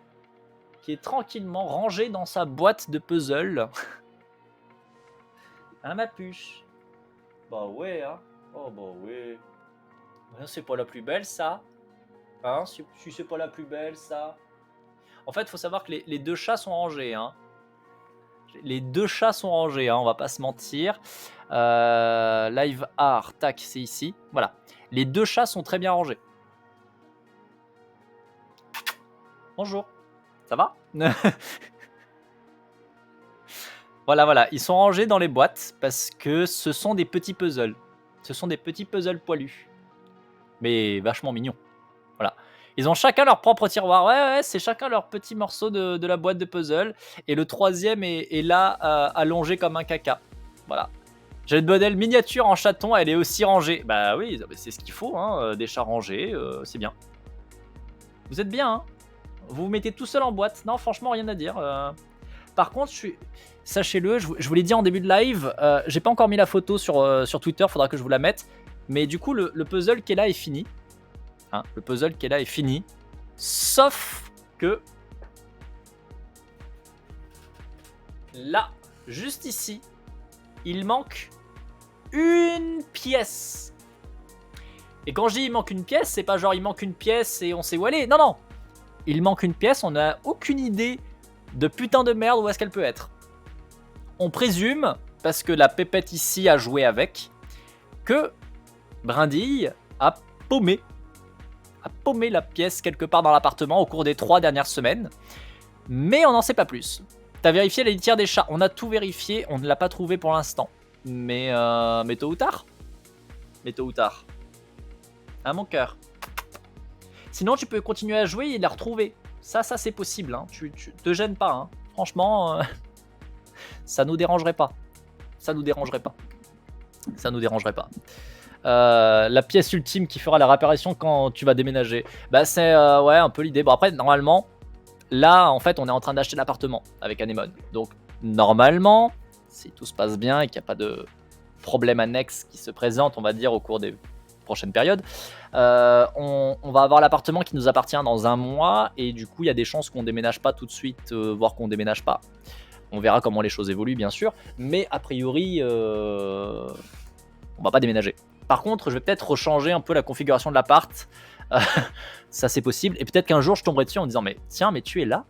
qui est tranquillement rangée dans sa boîte de puzzle. Hein, ma puce? Bah ouais, hein. Oh bah ouais. C'est pas la plus belle, ça. Hein, si c'est pas la plus belle, ça. En fait, faut savoir que les deux chats sont rangés, hein. Les deux chats sont rangés, hein, on va pas se mentir. Live art, tac, c'est ici. Voilà. Les deux chats sont très bien rangés. Bonjour. Ça va? Voilà. Ils sont rangés dans les boîtes parce que ce sont des petits puzzles. Ce sont des petits puzzles poilus. Mais vachement mignons. Voilà. Ils ont chacun leur propre tiroir. Ouais, c'est chacun leur petit morceau de la boîte de puzzle. Et le troisième est là, allongé comme un caca. Voilà. J'ai une modèle miniature en chaton, elle est aussi rangée. Bah oui, c'est ce qu'il faut, hein, des chats rangés, c'est bien. Vous êtes bien, hein. Vous vous mettez tout seul en boîte. Non, franchement, rien à dire. Par contre, sachez-le, je vous l'ai dit en début de live, j'ai pas encore mis la photo sur Twitter, faudra que je vous la mette. Mais du coup, le puzzle qui est là est fini. Hein, le puzzle qui est là est fini. Sauf que là, juste ici, il manque une pièce. Et quand je dis il manque une pièce, c'est pas genre il manque une pièce et on sait où elle est. Non. Il manque une pièce, on n'a aucune idée de putain de merde où est-ce qu'elle peut être. On présume, parce que la pépette ici a joué avec, que Brindille a paumé la pièce quelque part dans l'appartement au cours des 3 dernières semaines. Mais on n'en sait pas plus. T'as vérifié la litière des chats? On a tout vérifié, on ne l'a pas trouvé pour l'instant. Mais tôt ou tard. Hein, mon cœur. Sinon, tu peux continuer à jouer et la retrouver. Ça c'est possible. Hein. Tu te gênes pas. Hein. Franchement, ça nous dérangerait pas. La pièce ultime qui fera la réparation quand tu vas déménager. Bah c'est ouais, un peu l'idée. Bon après, normalement, là, en fait, on est en train d'acheter l'appartement avec Anemone. Donc, normalement, si tout se passe bien et qu'il n'y a pas de problème annexe qui se présente, on va dire, au cours des prochaines périodes, on va avoir l'appartement qui nous appartient dans 1 mois. Et du coup, il y a des chances qu'on déménage pas tout de suite, voire qu'on déménage pas. On verra comment les choses évoluent, bien sûr. Mais a priori, on va pas déménager. Par contre, je vais peut-être rechanger un peu la configuration de l'appart. Ça, c'est possible. Et peut-être qu'un jour, je tomberai dessus en disant, mais tiens, mais tu es là.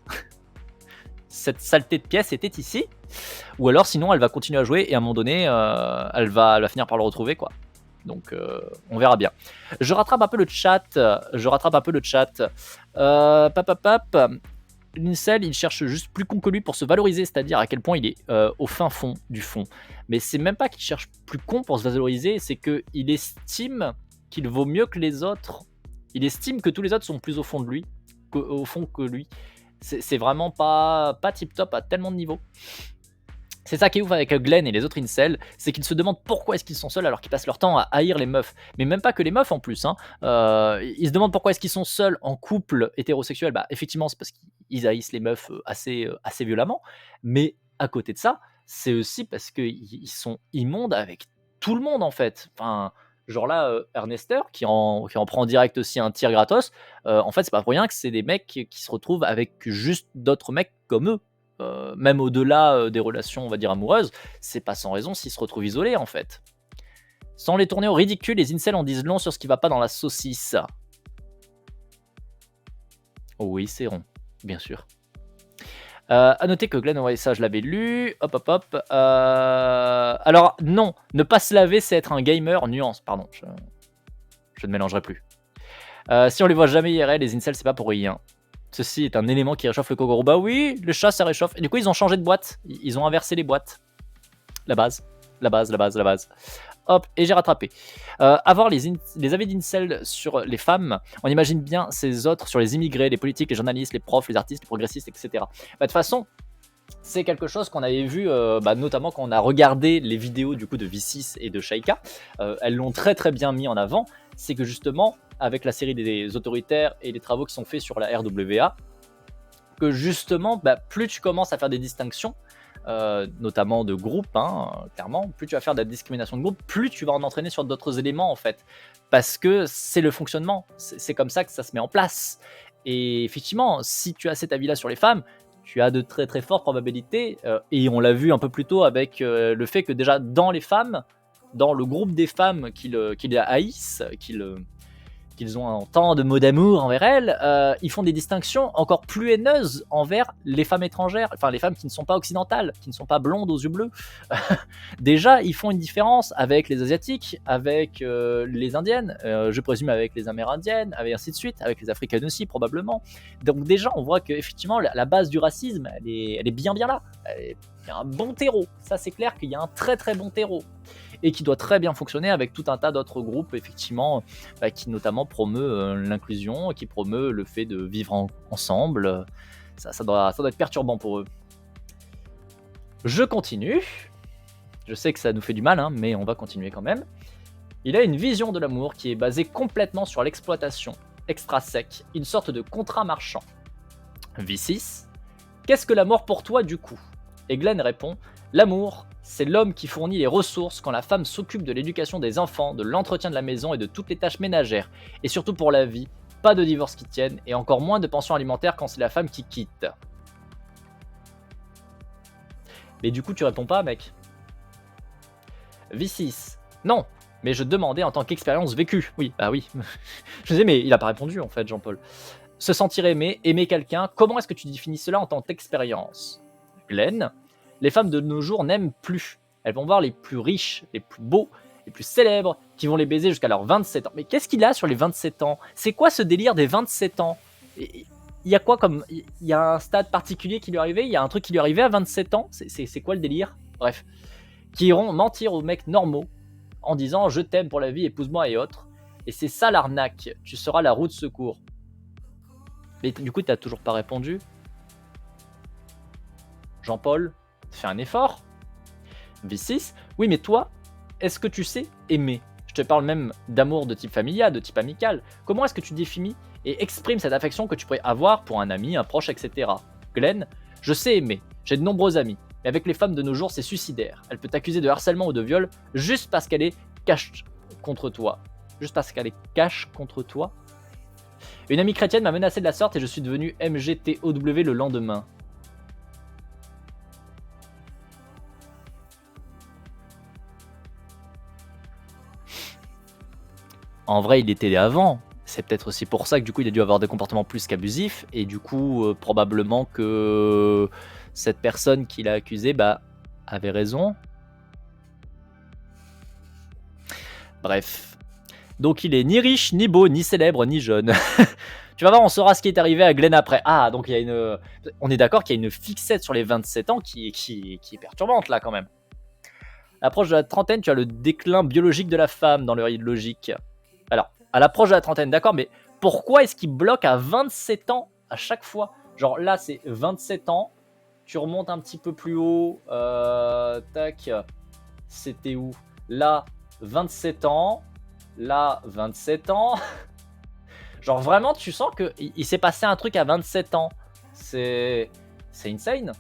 Cette saleté de pièce était ici. Ou alors, sinon, elle va continuer à jouer et à un moment donné, elle va finir par le retrouver, quoi. Donc, on verra bien. Je rattrape un peu le chat. L'incel, il cherche juste plus con que lui pour se valoriser, c'est-à-dire à quel point il est au fin fond du fond. Mais c'est même pas qu'il cherche plus con pour se valoriser, c'est qu'il estime qu'il vaut mieux que les autres. Il estime que tous les autres sont plus au fond de lui, au fond que lui. C'est vraiment pas tip top à tellement de niveaux. C'est ça qui est ouf avec Glenn et les autres incels, c'est qu'ils se demandent pourquoi est-ce qu'ils sont seuls alors qu'ils passent leur temps à haïr les meufs. Mais même pas que les meufs en plus. Hein. Ils se demandent pourquoi est-ce qu'ils sont seuls en couple hétérosexuel. Bah effectivement c'est parce qu'ils haïssent les meufs assez violemment. Mais à côté de ça, c'est aussi parce qu'ils sont immondes avec tout le monde en fait. Enfin, genre là, Ernester qui en prend direct aussi un tir gratos. En fait c'est pas pour rien que c'est des mecs qui se retrouvent avec juste d'autres mecs comme eux. Même au-delà des relations, on va dire, amoureuses, c'est pas sans raison s'ils se retrouvent isolés, en fait. Sans les tourner au ridicule, les incels en disent long sur ce qui va pas dans la saucisse. Oh oui, c'est rond, bien sûr. À noter que Glenn envoyé ça, je l'avais lu. Hop, hop, hop. Alors, non, ne pas se laver, c'est être un gamer. Nuance, pardon, je ne mélangerai plus. Si on les voit jamais IRL, les incels, c'est pas pour rien. Ceci est un élément qui réchauffe le Kogoro. Bah oui, le chat ça réchauffe. Et du coup, ils ont changé de boîte. Ils ont inversé les boîtes. La base. Hop, et j'ai rattrapé. Avoir les avis d'incel sur les femmes, on imagine bien ces autres sur les immigrés, les politiques, les journalistes, les profs, les artistes, les progressistes, etc. Bah, de toute façon, c'est quelque chose qu'on avait vu, notamment quand on a regardé les vidéos du coup de V6 et de Shaika. Elles l'ont très très bien mis en avant. C'est que justement, avec la série des autoritaires et les travaux qui sont faits sur la RWA, que justement, plus tu commences à faire des distinctions, notamment de groupe, clairement, plus tu vas faire de la discrimination de groupe, plus tu vas en entraîner sur d'autres éléments en fait. Parce que c'est le fonctionnement, c'est comme ça que ça se met en place. Et effectivement, si tu as cet avis-là sur les femmes, tu as de très très fortes probabilités, et on l'a vu un peu plus tôt avec le fait que déjà dans les femmes, dans le groupe des femmes qui les haïssent, qu'ils ont tant de mots d'amour envers elles, ils font des distinctions encore plus haineuses envers les femmes étrangères, enfin les femmes qui ne sont pas occidentales, qui ne sont pas blondes aux yeux bleus. Déjà, ils font une différence avec les asiatiques, avec les indiennes, je présume avec les amérindiennes, avec ainsi de suite, avec les africaines aussi probablement. Donc déjà, on voit qu'effectivement, la base du racisme, elle est bien là. Il y a un bon terreau, ça c'est clair qu'il y a un très très bon terreau. Et qui doit très bien fonctionner avec tout un tas d'autres groupes, effectivement, qui notamment promeut l'inclusion, qui promeut le fait de vivre ensemble. Ça doit être perturbant pour eux. Je continue. Je sais que ça nous fait du mal, mais on va continuer quand même. Il a une vision de l'amour qui est basée complètement sur l'exploitation, extra-sec, une sorte de contrat marchand. V6. Qu'est-ce que l'amour pour toi du coup ? Et Glenn répond, l'amour, c'est l'homme qui fournit les ressources quand la femme s'occupe de l'éducation des enfants, de l'entretien de la maison et de toutes les tâches ménagères. Et surtout pour la vie, pas de divorce qui tienne, et encore moins de pension alimentaire quand c'est la femme qui quitte. Mais du coup tu réponds pas mec. V6. Non, mais je demandais en tant qu'expérience vécue. Oui, bah oui. Je disais mais il a pas répondu en fait Jean-Paul. Se sentir aimé, aimer quelqu'un, comment est-ce que tu définis cela en tant qu'expérience ? Glenn, les femmes de nos jours n'aiment plus. Elles vont voir les plus riches, les plus beaux, les plus célèbres, qui vont les baiser jusqu'à leurs 27 ans. Mais qu'est-ce qu'il a sur les 27 ans ? C'est quoi ce délire des 27 ans ? Il y a quoi comme... Il y a un stade particulier qui lui est arrivé ? Il y a un truc qui lui est arrivé à 27 ans ? C'est quoi le délire ? Bref. Qui iront mentir aux mecs normaux en disant « Je t'aime pour la vie, épouse-moi » et autres. Et c'est ça l'arnaque. Tu seras la roue de secours. Mais du coup, t'as toujours pas répondu ? Jean-Paul, fais un effort. V6, oui mais toi, est-ce que tu sais aimer ? Je te parle même d'amour de type familial, de type amical. Comment est-ce que tu définis et exprimes cette affection que tu pourrais avoir pour un ami, un proche, etc. Glenn, je sais aimer, j'ai de nombreux amis, mais avec les femmes de nos jours c'est suicidaire. Elle peut t'accuser de harcèlement ou de viol juste parce qu'elle est cache contre toi. Juste parce qu'elle est cache contre toi. Une amie chrétienne m'a menacé de la sorte et je suis devenu MGTOW le lendemain. En vrai, il était avant. C'est peut-être aussi pour ça que du coup, il a dû avoir des comportements plus qu'abusifs. Et du coup, probablement que cette personne qui l'a accusé, avait raison. Bref. Donc il est ni riche, ni beau, ni célèbre, ni jeune. Tu vas voir, on saura ce qui est arrivé à Glenn après. Ah, donc il y a une... On est d'accord qu'il y a une fixette sur les 27 ans qui est perturbante, là, quand même. À l'approche de la trentaine, tu as le déclin biologique de la femme dans le rythme logique. Alors, à l'approche de la trentaine, d'accord, mais pourquoi est-ce qu'il bloque à 27 ans à chaque fois? Genre là, c'est 27 ans, tu remontes un petit peu plus haut, tac, c'était où? Là, 27 ans, là, 27 ans. Genre vraiment, tu sens qu'il s'est passé un truc à 27 ans. C'est insane.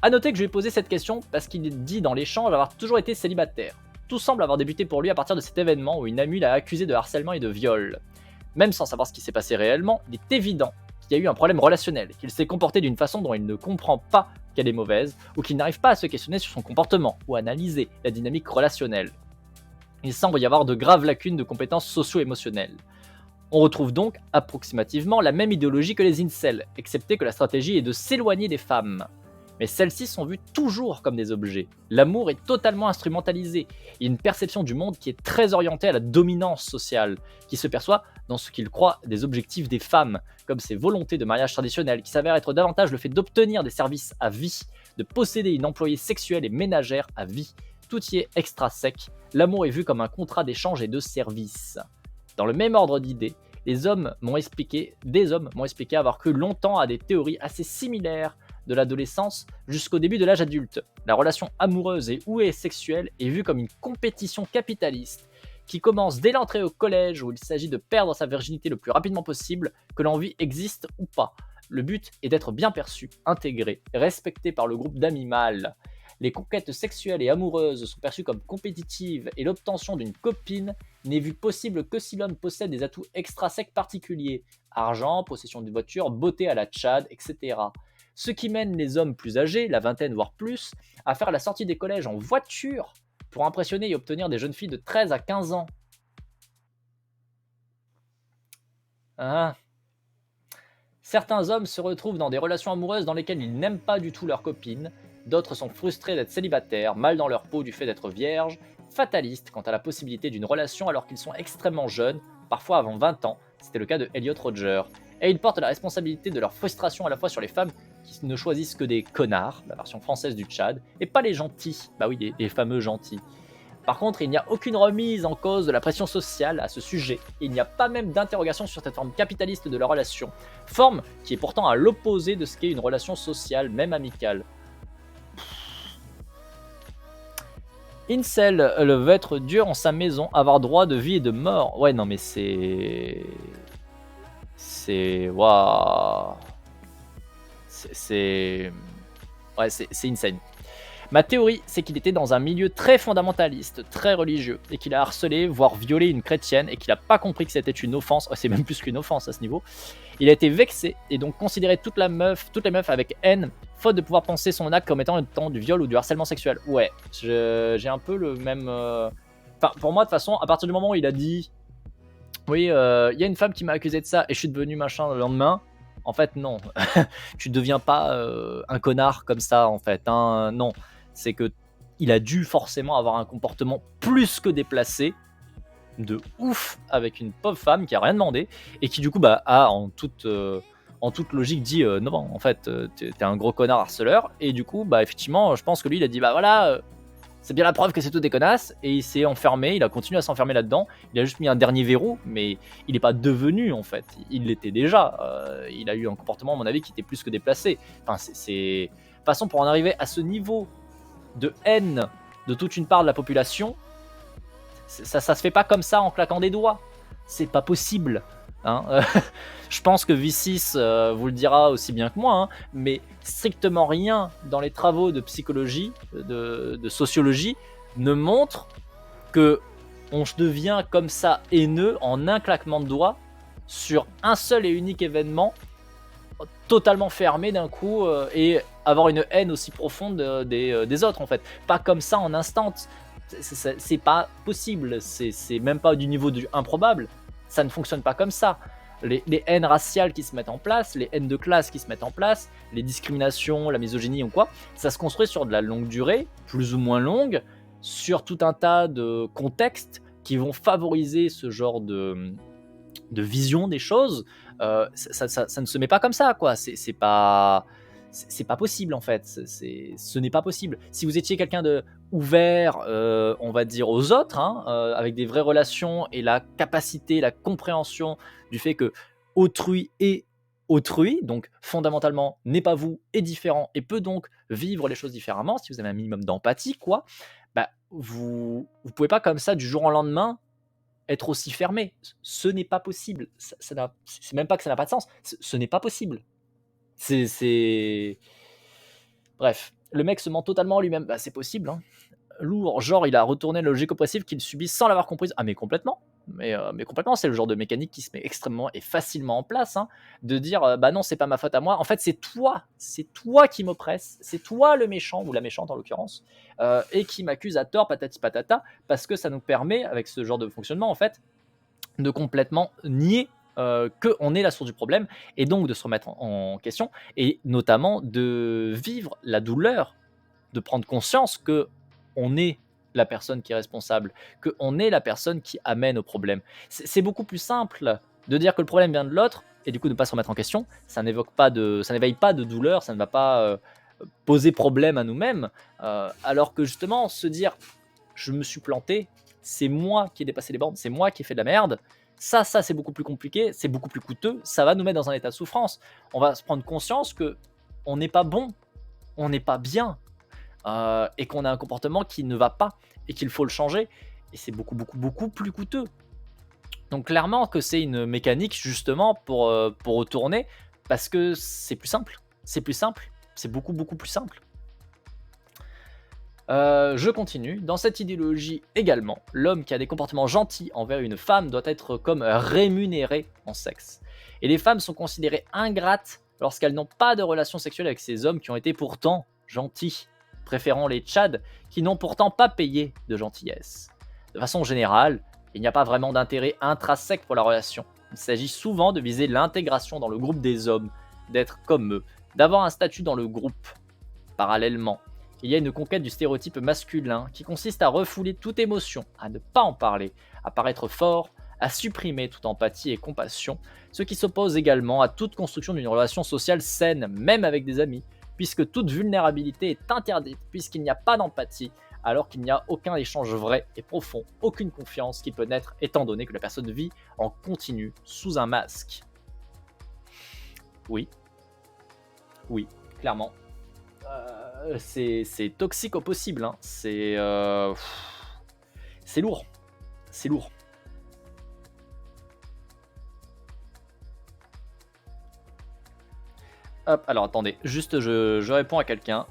A noter que je lui ai posé cette question parce qu'il dit dans l'échange avoir toujours été célibataire. Tout semble avoir débuté pour lui à partir de cet événement où une amie l'a accusé de harcèlement et de viol. Même sans savoir ce qui s'est passé réellement, il est évident qu'il y a eu un problème relationnel, qu'il s'est comporté d'une façon dont il ne comprend pas qu'elle est mauvaise, ou qu'il n'arrive pas à se questionner sur son comportement, ou à analyser la dynamique relationnelle. Il semble y avoir de graves lacunes de compétences socio-émotionnelles. On retrouve donc approximativement la même idéologie que les incels, excepté que la stratégie est de s'éloigner des femmes. Mais celles-ci sont vues toujours comme des objets. L'amour est totalement instrumentalisé. Il y a une perception du monde qui est très orientée à la dominance sociale, qui se perçoit dans ce qu'il croit des objectifs des femmes, comme ces volontés de mariage traditionnelles, qui s'avèrent être davantage le fait d'obtenir des services à vie, de posséder une employée sexuelle et ménagère à vie. Tout y est extra-sec. L'amour est vu comme un contrat d'échange et de service. Dans le même ordre d'idées, des hommes m'ont expliqué avoir cru longtemps à des théories assez similaires de l'adolescence jusqu'au début de l'âge adulte. La relation amoureuse et sexuelle est vue comme une compétition capitaliste qui commence dès l'entrée au collège où il s'agit de perdre sa virginité le plus rapidement possible, que l'envie existe ou pas. Le but est d'être bien perçu, intégré, respecté par le groupe d'amis mâles. Les conquêtes sexuelles et amoureuses sont perçues comme compétitives et l'obtention d'une copine n'est vue possible que si l'homme possède des atouts extrinsèques particuliers, argent, possession d'une voiture, beauté à la Tchad, etc. Ce qui mène les hommes plus âgés, la vingtaine voire plus, à faire la sortie des collèges en voiture pour impressionner et obtenir des jeunes filles de 13 à 15 ans. Ah. Certains hommes se retrouvent dans des relations amoureuses dans lesquelles ils n'aiment pas du tout leur copine, d'autres sont frustrés d'être célibataires, mal dans leur peau du fait d'être vierges, fatalistes quant à la possibilité d'une relation alors qu'ils sont extrêmement jeunes, parfois avant 20 ans, c'était le cas de Elliot Rodger, et ils portent la responsabilité de leur frustration à la fois sur les femmes qui ne choisissent que des connards, la version française du Tchad, et pas les gentils, bah oui, les fameux gentils. Par contre, il n'y a aucune remise en cause de la pression sociale à ce sujet, et il n'y a pas même d'interrogation sur cette forme capitaliste de la relation, forme qui est pourtant à l'opposé de ce qu'est une relation sociale, même amicale. Incel veut être dur en sa maison, avoir droit de vie et de mort. Ouais, non mais c'est... Waouh. Ouais, c'est insane. Ma théorie, c'est qu'il était dans un milieu très fondamentaliste, très religieux, et qu'il a harcelé, voire violé une chrétienne, et qu'il n'a pas compris que c'était une offense. Oh, c'est même plus qu'une offense à ce niveau. Il a été vexé, et donc considéré toutes les meufs avec haine, faute de pouvoir penser son acte comme étant du viol ou du harcèlement sexuel. Ouais, j'ai un peu le même... Enfin, pour moi, de toute façon, à partir du moment où il a dit... Oui, il y a une femme qui m'a accusé de ça, et je suis devenu machin le lendemain... En fait, non. Tu deviens pas un connard comme ça, en fait. Hein. Non. C'est que il a dû forcément avoir un comportement plus que déplacé, de ouf, avec une pauvre femme qui a rien demandé, et qui du coup a en toute logique dit non, en fait, t'es un gros connard harceleur, et du coup, effectivement, je pense que lui, il a dit voilà, c'est bien la preuve que c'est tout des connasses, et il s'est enfermé, il a continué à s'enfermer là-dedans, il a juste mis un dernier verrou, mais il n'est pas devenu en fait, il l'était déjà, il a eu un comportement à mon avis qui était plus que déplacé. Enfin, de toute façon, pour en arriver à ce niveau de haine de toute une part de la population, ça se fait pas comme ça en claquant des doigts, c'est pas possible. Hein. Je pense que V6 vous le dira aussi bien que moi, hein, mais strictement rien dans les travaux de psychologie, de sociologie, ne montre que on devient comme ça haineux en un claquement de doigts sur un seul et unique événement totalement fermé d'un coup et avoir une haine aussi profonde des autres en fait. Pas comme ça en instant. C'est pas possible, c'est même pas du niveau du improbable. Ça ne fonctionne pas comme ça. Les haines raciales qui se mettent en place, les haines de classe qui se mettent en place, les discriminations, la misogynie ou quoi, ça se construit sur de la longue durée, plus ou moins longue, sur tout un tas de contextes qui vont favoriser ce genre de vision des choses, Ça ne se met pas comme ça, quoi. C'est pas, c'est pas possible en fait. Ce n'est pas possible. Si vous étiez quelqu'un de ouvert, on va dire aux autres, hein, avec des vraies relations et la capacité, la compréhension du fait que autrui est autrui, donc fondamentalement n'est pas vous, est différent et peut donc vivre les choses différemment. Si vous avez un minimum d'empathie, quoi, bah vous pouvez pas comme ça du jour au lendemain être aussi fermé. Ce n'est pas possible. C'est même pas que ça n'a pas de sens. Ce n'est pas possible. C'est bref, le mec se ment totalement en lui-même. Bah, c'est possible, hein. Lourd, genre il a retourné la logique oppressive qu'il subit sans l'avoir comprise. Ah mais complètement. Mais complètement, c'est le genre de mécanique qui se met extrêmement et facilement en place, hein, de dire bah non, c'est pas ma faute à moi. En fait, c'est toi qui m'oppresse, c'est toi le méchant ou la méchante en l'occurrence, et qui m'accuse à tort, patati patata, parce que ça nous permet, avec ce genre de fonctionnement, en fait, de complètement nier qu'on est la source du problème et donc de se remettre en question et notamment de vivre la douleur, de prendre conscience que on est la personne qui est responsable, qu'on est la personne qui amène au problème. C'est beaucoup plus simple de dire que le problème vient de l'autre et du coup de ne pas se remettre en question. Ça n'éveille pas de douleur, ça ne va pas poser problème à nous-mêmes, alors que justement se dire je me suis planté, c'est moi qui ai dépassé les bornes, c'est moi qui ai fait de la merde. Ça c'est beaucoup plus compliqué, c'est beaucoup plus coûteux, ça va nous mettre dans un état de souffrance. On va se prendre conscience que on n'est pas bon, on n'est pas bien, et qu'on a un comportement qui ne va pas et qu'il faut le changer. Et c'est beaucoup, beaucoup, beaucoup plus coûteux. Donc clairement que c'est une mécanique justement pour retourner, parce que c'est plus simple. C'est plus simple. C'est beaucoup, beaucoup plus simple. Je continue. Dans cette idéologie également, l'homme qui a des comportements gentils envers une femme doit être comme rémunéré en sexe. Et les femmes sont considérées ingrates lorsqu'elles n'ont pas de relations sexuelles avec ces hommes qui ont été pourtant gentils, préférant les tchads qui n'ont pourtant pas payé de gentillesse. De façon générale, il n'y a pas vraiment d'intérêt intrinsèque pour la relation. Il s'agit souvent de viser l'intégration dans le groupe des hommes, d'être comme eux, d'avoir un statut dans le groupe. Parallèlement, il y a une conquête du stéréotype masculin qui consiste à refouler toute émotion, à ne pas en parler, à paraître fort, à supprimer toute empathie et compassion, ce qui s'oppose également à toute construction d'une relation sociale saine, même avec des amis, puisque toute vulnérabilité est interdite, puisqu'il n'y a pas d'empathie, alors qu'il n'y a aucun échange vrai et profond, aucune confiance qui peut naître étant donné que la personne vit en continu sous un masque. Oui, clairement. C'est toxique au possible, hein. C'est lourd, c'est lourd. Hop, alors attendez, juste je réponds à quelqu'un.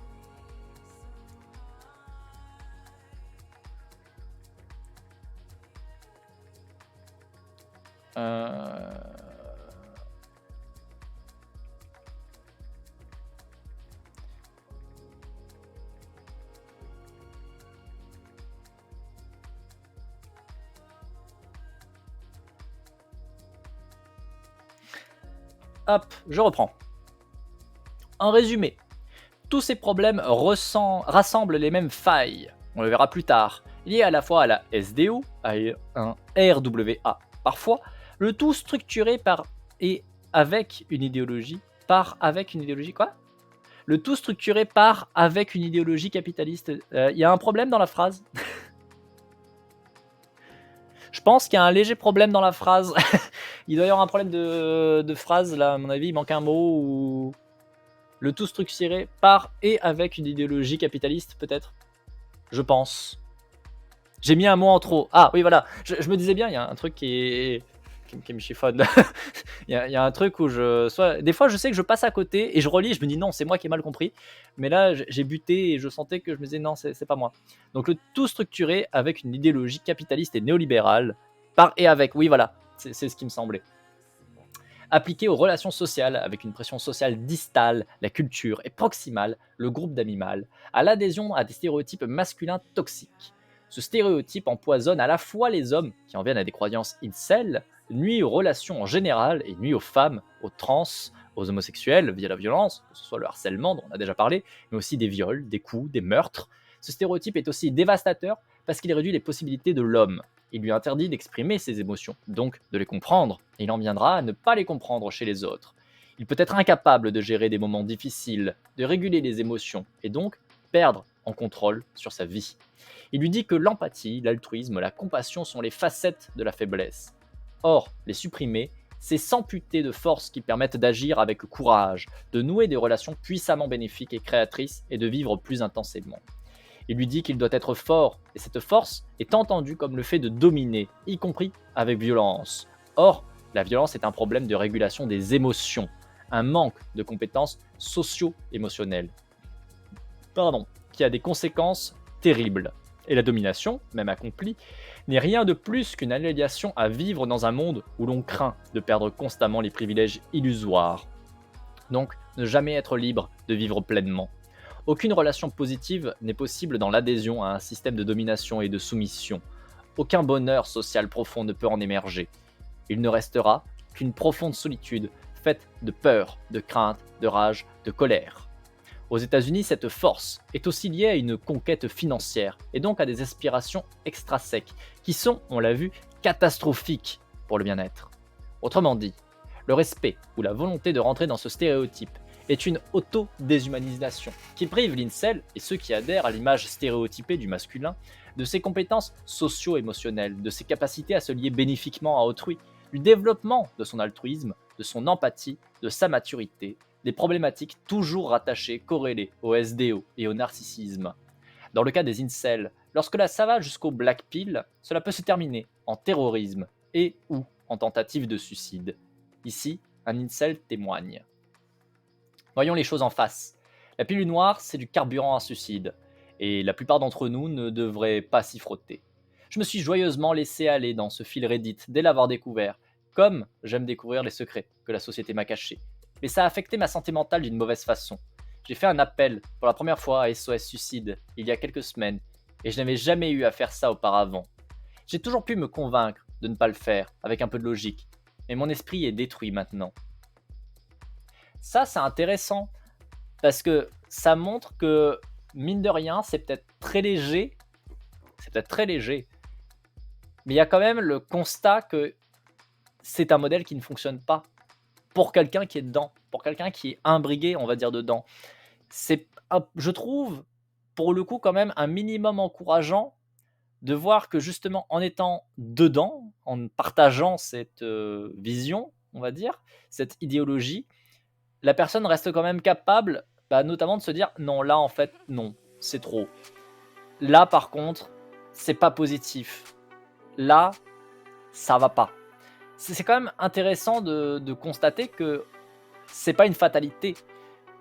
Hop, je reprends. En résumé, tous ces problèmes rassemblent les mêmes failles, on le verra plus tard, liées à la fois à la SDO, à un RWA parfois, le tout structuré par et avec une idéologie, quoi? Le tout structuré par avec une idéologie capitaliste. Il y a un problème dans la phrase? Je pense qu'il y a un léger problème dans la phrase. Il doit y avoir un problème de phrase là, à mon avis, il manque un mot ou le tout structuré par et avec une idéologie capitaliste, peut-être. Je pense. J'ai mis un mot en trop. Ah oui, voilà. Je me disais bien, il y a un truc qui me chiffonne. Il y a un truc où des fois, je sais que je passe à côté et je relis, je me dis non, c'est moi qui ai mal compris. Mais là, j'ai buté et je sentais que je me disais non, c'est pas moi. Donc le tout structuré avec une idéologie capitaliste et néolibérale, par et avec, oui, voilà, c'est ce qui me semblait. Appliqué aux relations sociales avec une pression sociale distale, la culture, et proximale, le groupe d'animal, à l'adhésion à des stéréotypes masculins toxiques. Ce stéréotype empoisonne à la fois les hommes qui en viennent à des croyances incel, nuit aux relations en général et nuit aux femmes, aux trans, aux homosexuels via la violence, que ce soit le harcèlement dont on a déjà parlé, mais aussi des viols, des coups, des meurtres. Ce stéréotype est aussi dévastateur parce qu'il réduit les possibilités de l'homme. il lui interdit d'exprimer ses émotions, donc de les comprendre, et il en viendra à ne pas les comprendre chez les autres. Il peut être incapable de gérer des moments difficiles, de réguler les émotions, et donc perdre en contrôle sur sa vie. Il lui dit que l'empathie, l'altruisme, la compassion sont les facettes de la faiblesse. Or, les supprimer, c'est s'amputer de forces qui permettent d'agir avec courage, de nouer des relations puissamment bénéfiques et créatrices et de vivre plus intensément. Il lui dit qu'il doit être fort, et cette force est entendue comme le fait de dominer, y compris avec violence. Or, la violence est un problème de régulation des émotions, un manque de compétences socio-émotionnelles, qui a des conséquences terribles. Et la domination, même accomplie, n'est rien de plus qu'une annihilation à vivre dans un monde où l'on craint de perdre constamment les privilèges illusoires. Donc, ne jamais être libre de vivre pleinement. Aucune relation positive n'est possible dans l'adhésion à un système de domination et de soumission. Aucun bonheur social profond ne peut en émerger. Il ne restera qu'une profonde solitude faite de peur, de crainte, de rage, de colère. Aux États-Unis, cette force est aussi liée à une conquête financière et donc à des aspirations extrinsèques qui sont, on l'a vu, catastrophiques pour le bien-être. Autrement dit, le respect ou la volonté de rentrer dans ce stéréotype est une auto-déshumanisation qui prive l'incel et ceux qui adhèrent à l'image stéréotypée du masculin de ses compétences socio-émotionnelles, de ses capacités à se lier bénéfiquement à autrui, du développement de son altruisme, de son empathie, de sa maturité, des problématiques toujours rattachées, corrélées au SDO et au narcissisme. Dans le cas des incels, lorsque ça va jusqu'au black pill, cela peut se terminer en terrorisme et ou en tentative de suicide. Ici, un incel témoigne. Voyons les choses en face. La pilule noire, c'est du carburant à suicide, et la plupart d'entre nous ne devraient pas s'y frotter. Je me suis joyeusement laissé aller dans ce fil Reddit dès l'avoir découvert, comme j'aime découvrir les secrets que la société m'a cachés. Mais ça a affecté ma santé mentale d'une mauvaise façon. J'ai fait un appel pour la première fois à SOS Suicide il y a quelques semaines, et je n'avais jamais eu à faire ça auparavant. J'ai toujours pu me convaincre de ne pas le faire, avec un peu de logique, mais mon esprit est détruit maintenant. Ça, c'est intéressant, parce que ça montre que, mine de rien, c'est peut-être très léger, mais il y a quand même le constat que c'est un modèle qui ne fonctionne pas pour quelqu'un qui est dedans, pour quelqu'un qui est imbrigué, on va dire, dedans. C'est, je trouve, pour le coup, quand même un minimum encourageant de voir que justement, en étant dedans, en partageant cette vision, on va dire, cette idéologie, la personne reste quand même capable, notamment de se dire non, là en fait, non, c'est trop. Là par contre, c'est pas positif. Là, ça va pas. C'est quand même intéressant de constater que c'est pas une fatalité.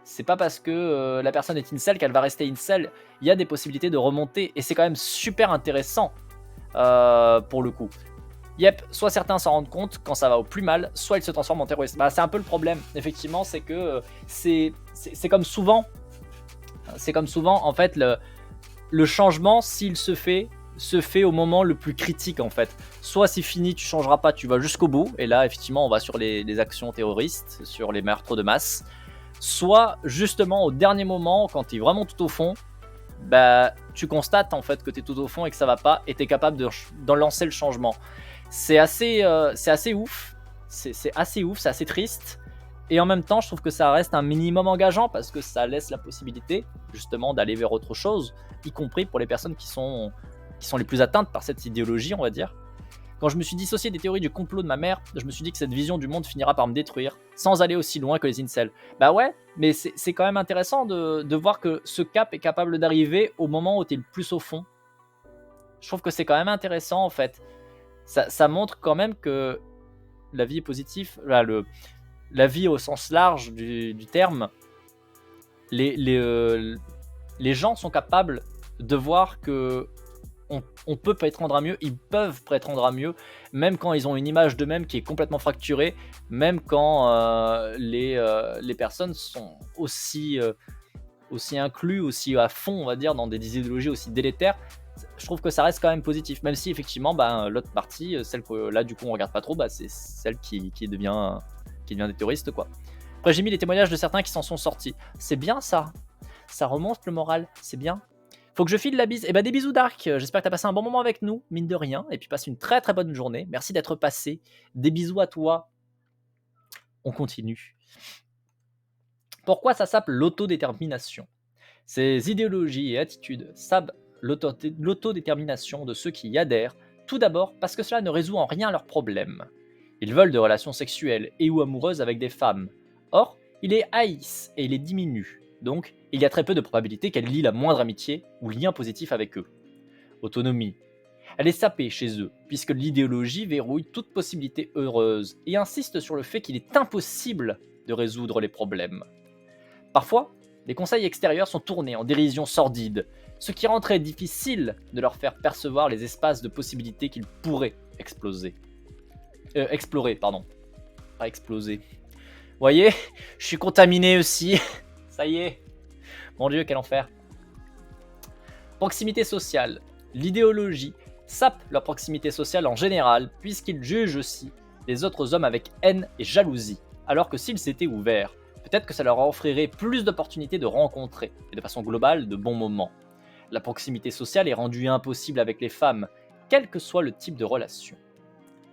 C'est pas parce que la personne est incel qu'elle va rester incel. Il y a des possibilités de remonter et c'est quand même super intéressant pour le coup. Yep, soit certains s'en rendent compte quand ça va au plus mal, soit ils se transforment en terroristes. C'est un peu le problème, effectivement, c'est que c'est comme souvent. C'est comme souvent, en fait, le changement, s'il se fait au moment le plus critique, en fait. Soit c'est fini, tu changeras pas, tu vas jusqu'au bout, et là, effectivement, on va sur les actions terroristes, sur les meurtres de masse. Soit, justement, au dernier moment, quand tu es vraiment tout au fond, tu constates, en fait, que tu es tout au fond et que ça va pas, et tu es capable de lancer le changement. C'est assez ouf, c'est assez triste, et en même temps je trouve que ça reste un minimum engageant parce que ça laisse la possibilité justement d'aller vers autre chose, y compris pour les personnes qui sont les plus atteintes par cette idéologie, on va dire. Quand je me suis dissocié des théories du complot de ma mère, je me suis dit que cette vision du monde finira par me détruire, sans aller aussi loin que les incels. Ouais, mais c'est quand même intéressant de voir que ce cap est capable d'arriver au moment où tu es le plus au fond. Je trouve que c'est quand même intéressant en fait. Ça montre quand même que la vie est positive, la vie au sens large du terme, les gens sont capables de voir que on peut prétendre à mieux, ils peuvent prétendre à mieux, même quand ils ont une image d'eux-mêmes qui est complètement fracturée, même quand les personnes sont aussi inclus, aussi à fond, on va dire, dans des idéologies aussi délétères. Je trouve que ça reste quand même positif, même si effectivement l'autre partie, celle que là du coup on regarde pas trop, c'est celle qui devient des terroristes quoi. Après j'ai mis les témoignages de certains qui s'en sont sortis. C'est bien ça remonte le moral, c'est bien. Faut que je file la bise. Eh ben, des bisous Dark. J'espère que tu as passé un bon moment avec nous, mine de rien. Et puis passe une très très bonne journée. Merci d'être passé. Des bisous à toi. On continue. Pourquoi ça s'appelle l'autodétermination? Ces idéologies et attitudes sapent l'autodétermination de ceux qui y adhèrent, tout d'abord parce que cela ne résout en rien leurs problèmes. Ils veulent de relations sexuelles et ou amoureuses avec des femmes. Or, ils les haïssent et les diminuent. Donc, il y a très peu de probabilité qu'elles lient la moindre amitié ou lien positif avec eux. Autonomie. Elle est sapée chez eux, puisque l'idéologie verrouille toute possibilité heureuse et insiste sur le fait qu'il est impossible de résoudre les problèmes. Parfois, les conseils extérieurs sont tournés en dérision sordide, ce qui rend très difficile de leur faire percevoir les espaces de possibilités qu'ils pourraient explorer. Pas exploser. Voyez, je suis contaminé aussi. Ça y est. Mon Dieu, quel enfer. Proximité sociale. L'idéologie sape leur proximité sociale en général, puisqu'ils jugent aussi les autres hommes avec haine et jalousie, alors que s'ils s'étaient ouverts, peut-être que ça leur offrirait plus d'opportunités de rencontrer, et de façon globale, de bons moments. La proximité sociale est rendue impossible avec les femmes, quel que soit le type de relation.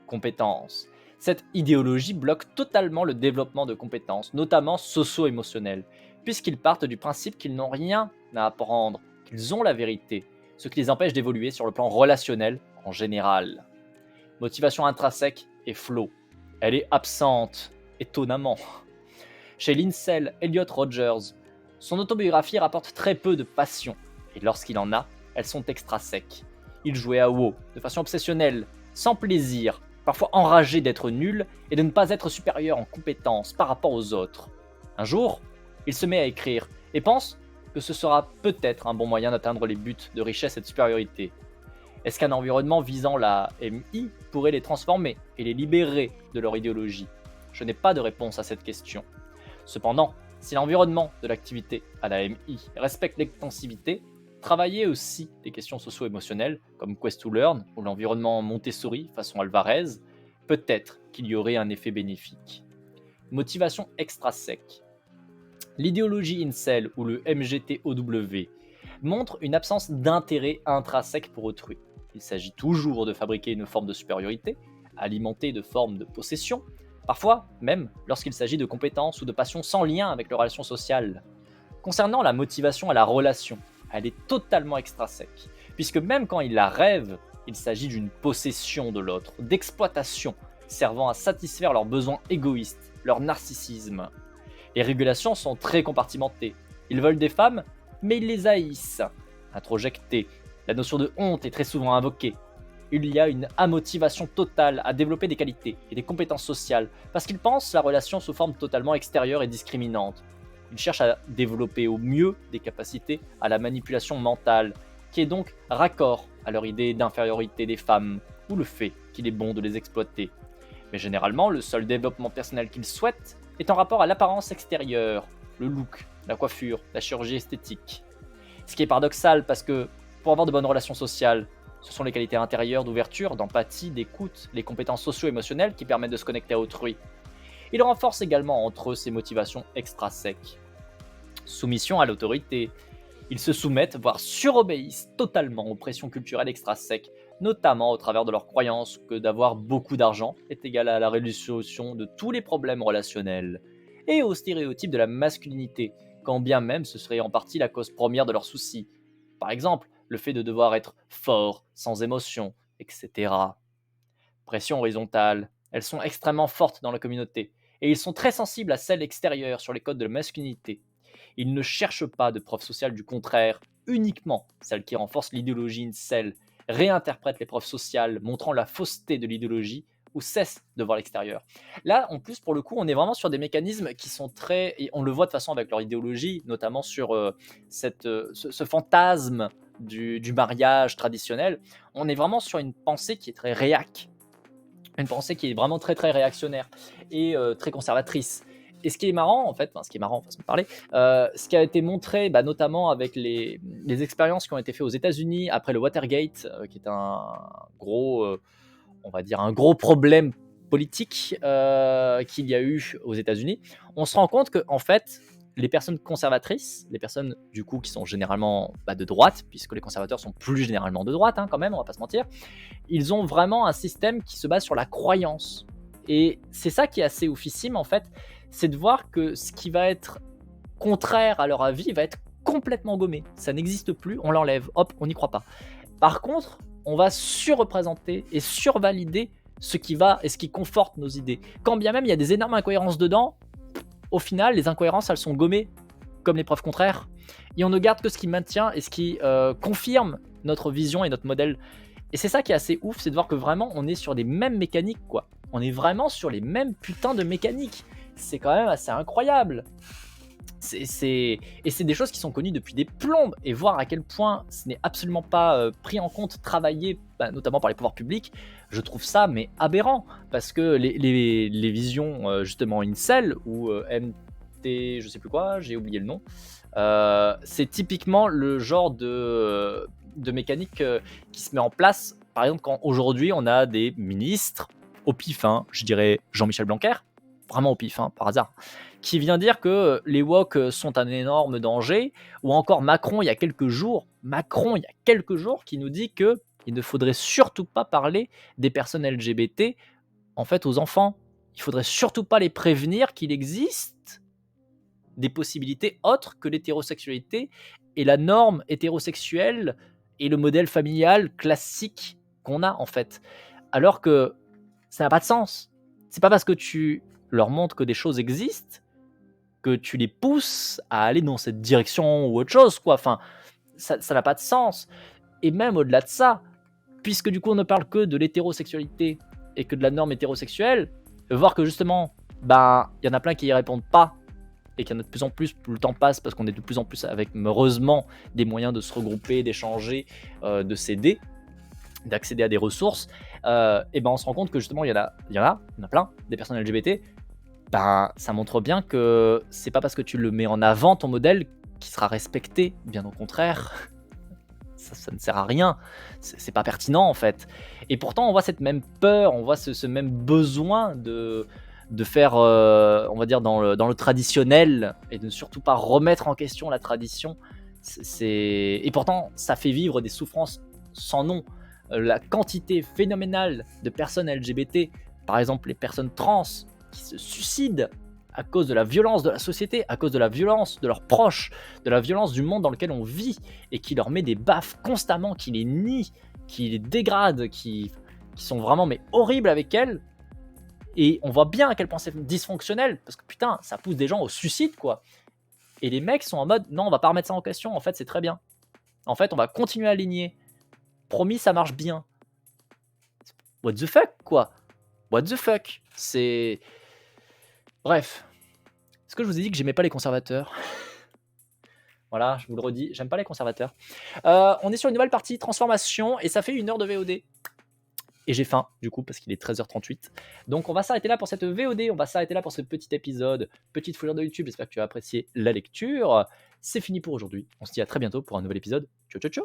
Compétences. Cette idéologie bloque totalement le développement de compétences, notamment socio-émotionnelles, puisqu'ils partent du principe qu'ils n'ont rien à apprendre, qu'ils ont la vérité, ce qui les empêche d'évoluer sur le plan relationnel en général. Motivation intrinsèque et flow. Elle est absente, étonnamment. Chez l'incel Elliot Rogers, son autobiographie rapporte très peu de passion, et lorsqu'il en a, elles sont extrinsèques. Il jouait à WoW de façon obsessionnelle, sans plaisir, parfois enragé d'être nul et de ne pas être supérieur en compétences par rapport aux autres. Un jour, il se met à écrire et pense que ce sera peut-être un bon moyen d'atteindre les buts de richesse et de supériorité. Est-ce qu'un environnement visant la MI pourrait les transformer et les libérer de leur idéologie? Je n'ai pas de réponse à cette question. Cependant, si l'environnement de l'activité à la MI respecte l'extensivité, travailler aussi des questions socio-émotionnelles comme Quest to Learn ou l'environnement Montessori façon Alvarez, peut-être qu'il y aurait un effet bénéfique. Motivation extrinsèque. L'idéologie incel ou le MGTOW montre une absence d'intérêt intrinsèque pour autrui. Il s'agit toujours de fabriquer une forme de supériorité, alimentée de formes de possession, parfois même lorsqu'il s'agit de compétences ou de passions sans lien avec leur relation sociale. Concernant la motivation à la relation, elle est totalement extrinsèque, puisque même quand il la rêve, il s'agit d'une possession de l'autre, d'exploitation, servant à satisfaire leurs besoins égoïstes, leur narcissisme. Les régulations sont très compartimentées. Ils veulent des femmes, mais ils les haïssent. Introjectés, la notion de honte est très souvent invoquée. Il y a une amotivation totale à développer des qualités et des compétences sociales, parce qu'ils pensent la relation sous forme totalement extérieure et discriminante. Ils cherchent à développer au mieux des capacités à la manipulation mentale, qui est donc raccord à leur idée d'infériorité des femmes, ou le fait qu'il est bon de les exploiter. Mais généralement, le seul développement personnel qu'ils souhaitent est en rapport à l'apparence extérieure, le look, la coiffure, la chirurgie esthétique. Ce qui est paradoxal parce que pour avoir de bonnes relations sociales, ce sont les qualités intérieures d'ouverture, d'empathie, d'écoute, les compétences socio-émotionnelles qui permettent de se connecter à autrui. Il renforce également entre eux ses motivations extrinsèques. Soumission à l'autorité. Ils se soumettent, voire surobéissent totalement aux pressions culturelles extrinsèques, notamment au travers de leur croyance que d'avoir beaucoup d'argent est égal à la résolution de tous les problèmes relationnels, et aux stéréotypes de la masculinité, quand bien même ce serait en partie la cause première de leurs soucis. Par exemple, le fait de devoir être fort, sans émotion, etc. Pression horizontale. Elles sont extrêmement fortes dans la communauté, et ils sont très sensibles à celles extérieures sur les codes de la masculinité. Ils ne cherchent pas de preuves sociales du contraire, uniquement celles qui renforcent l'idéologie incel, réinterprètent les preuves sociales montrant la fausseté de l'idéologie ou cessent de voir l'extérieur. Là, en plus, pour le coup, on est vraiment sur des mécanismes qui sont très... Et on le voit de toute façon avec leur idéologie, notamment sur ce fantasme du mariage traditionnel. On est vraiment sur une pensée qui est très réac, une pensée qui est vraiment très très réactionnaire et très conservatrice. Et ce qui est marrant, en fait, ce qui est marrant, façon de parler, ce qui a été montré, notamment avec les expériences qui ont été faites aux États-Unis après le Watergate, qui est un gros, on va dire, un gros problème politique qu'il y a eu aux États-Unis, on se rend compte que, en fait, les personnes conservatrices, les personnes du coup qui sont généralement de droite, puisque les conservateurs sont plus généralement de droite, hein, quand même, on va pas se mentir, ils ont vraiment un système qui se base sur la croyance. Et c'est ça qui est assez oufissime en fait, c'est de voir que ce qui va être contraire à leur avis va être complètement gommé. Ça n'existe plus, on l'enlève, hop, on n'y croit pas. Par contre, on va surreprésenter et survalider ce qui va et ce qui conforte nos idées. Quand bien même il y a des énormes incohérences dedans, au final, les incohérences, elles sont gommées comme les preuves contraires. Et on ne garde que ce qui maintient et ce qui confirme notre vision et notre modèle. Et c'est ça qui est assez ouf, c'est de voir que vraiment, on est sur les mêmes mécaniques, quoi. On est vraiment sur les mêmes putains de mécaniques. C'est quand même assez incroyable. Et c'est des choses qui sont connues depuis des plombes, et voir à quel point ce n'est absolument pas pris en compte, travaillé, notamment par les pouvoirs publics, je trouve ça mais aberrant, parce que les visions justement incel ou MT, je sais plus quoi, j'ai oublié le nom, c'est typiquement le genre de mécanique qui se met en place, par exemple quand aujourd'hui on a des ministres, au pif, hein, je dirais Jean-Michel Blanquer, vraiment au pif, hein, par hasard, qui vient dire que les woke sont un énorme danger, ou encore Macron il y a quelques jours, qui nous dit que il ne faudrait surtout pas parler des personnes LGBT en fait aux enfants. Il faudrait surtout pas les prévenir qu'il existe des possibilités autres que l'hétérosexualité et la norme hétérosexuelle et le modèle familial classique qu'on a en fait. Alors que ça n'a pas de sens. C'est pas parce que tu leur montres que des choses existent que tu les pousses à aller dans cette direction ou autre chose, quoi. Enfin, ça n'a pas de sens. Et même au-delà de ça, puisque du coup on ne parle que de l'hétérosexualité et que de la norme hétérosexuelle, voir que justement, il y en a plein qui y répondent pas, et qu'il y en a de plus en plus le temps passe, parce qu'on est de plus en plus avec, heureusement, des moyens de se regrouper, d'échanger, de s'aider, d'accéder à des ressources, et on se rend compte que justement il y en a plein, des personnes LGBT, ça montre bien que c'est pas parce que tu le mets en avant ton modèle qui sera respecté, bien au contraire. Ça ne sert à rien, c'est pas pertinent en fait. Et pourtant on voit cette même peur, on voit ce même besoin de faire, on va dire dans le traditionnel, et de ne surtout pas remettre en question la tradition. Et pourtant ça fait vivre des souffrances sans nom. La quantité phénoménale de personnes LGBT, par exemple les personnes trans, qui se suicident à cause de la violence de la société, à cause de la violence de leurs proches, de la violence du monde dans lequel on vit, et qui leur met des baffes constamment, qui les nie, qui les dégrade, qui sont vraiment mais horribles avec elles. Et on voit bien à quel point c'est dysfonctionnel, parce que putain, ça pousse des gens au suicide, quoi. Et les mecs sont en mode, non, on va pas remettre ça en question, en fait c'est très bien. En fait on va continuer à aligner. Promis, ça marche bien. What the fuck, quoi. What the fuck. C'est... Bref. Est-ce que je vous ai dit que j'aimais pas les conservateurs? Voilà, je vous le redis, j'aime pas les conservateurs. On est sur une nouvelle partie transformation, et ça fait 1 heure de VOD. Et j'ai faim, du coup, parce qu'il est 13h38. Donc on va s'arrêter là pour cette VOD, on va s'arrêter là pour ce petit épisode, petite foulure de YouTube. J'espère que tu as apprécié la lecture. C'est fini pour aujourd'hui. On se dit à très bientôt pour un nouvel épisode. Ciao, ciao, ciao.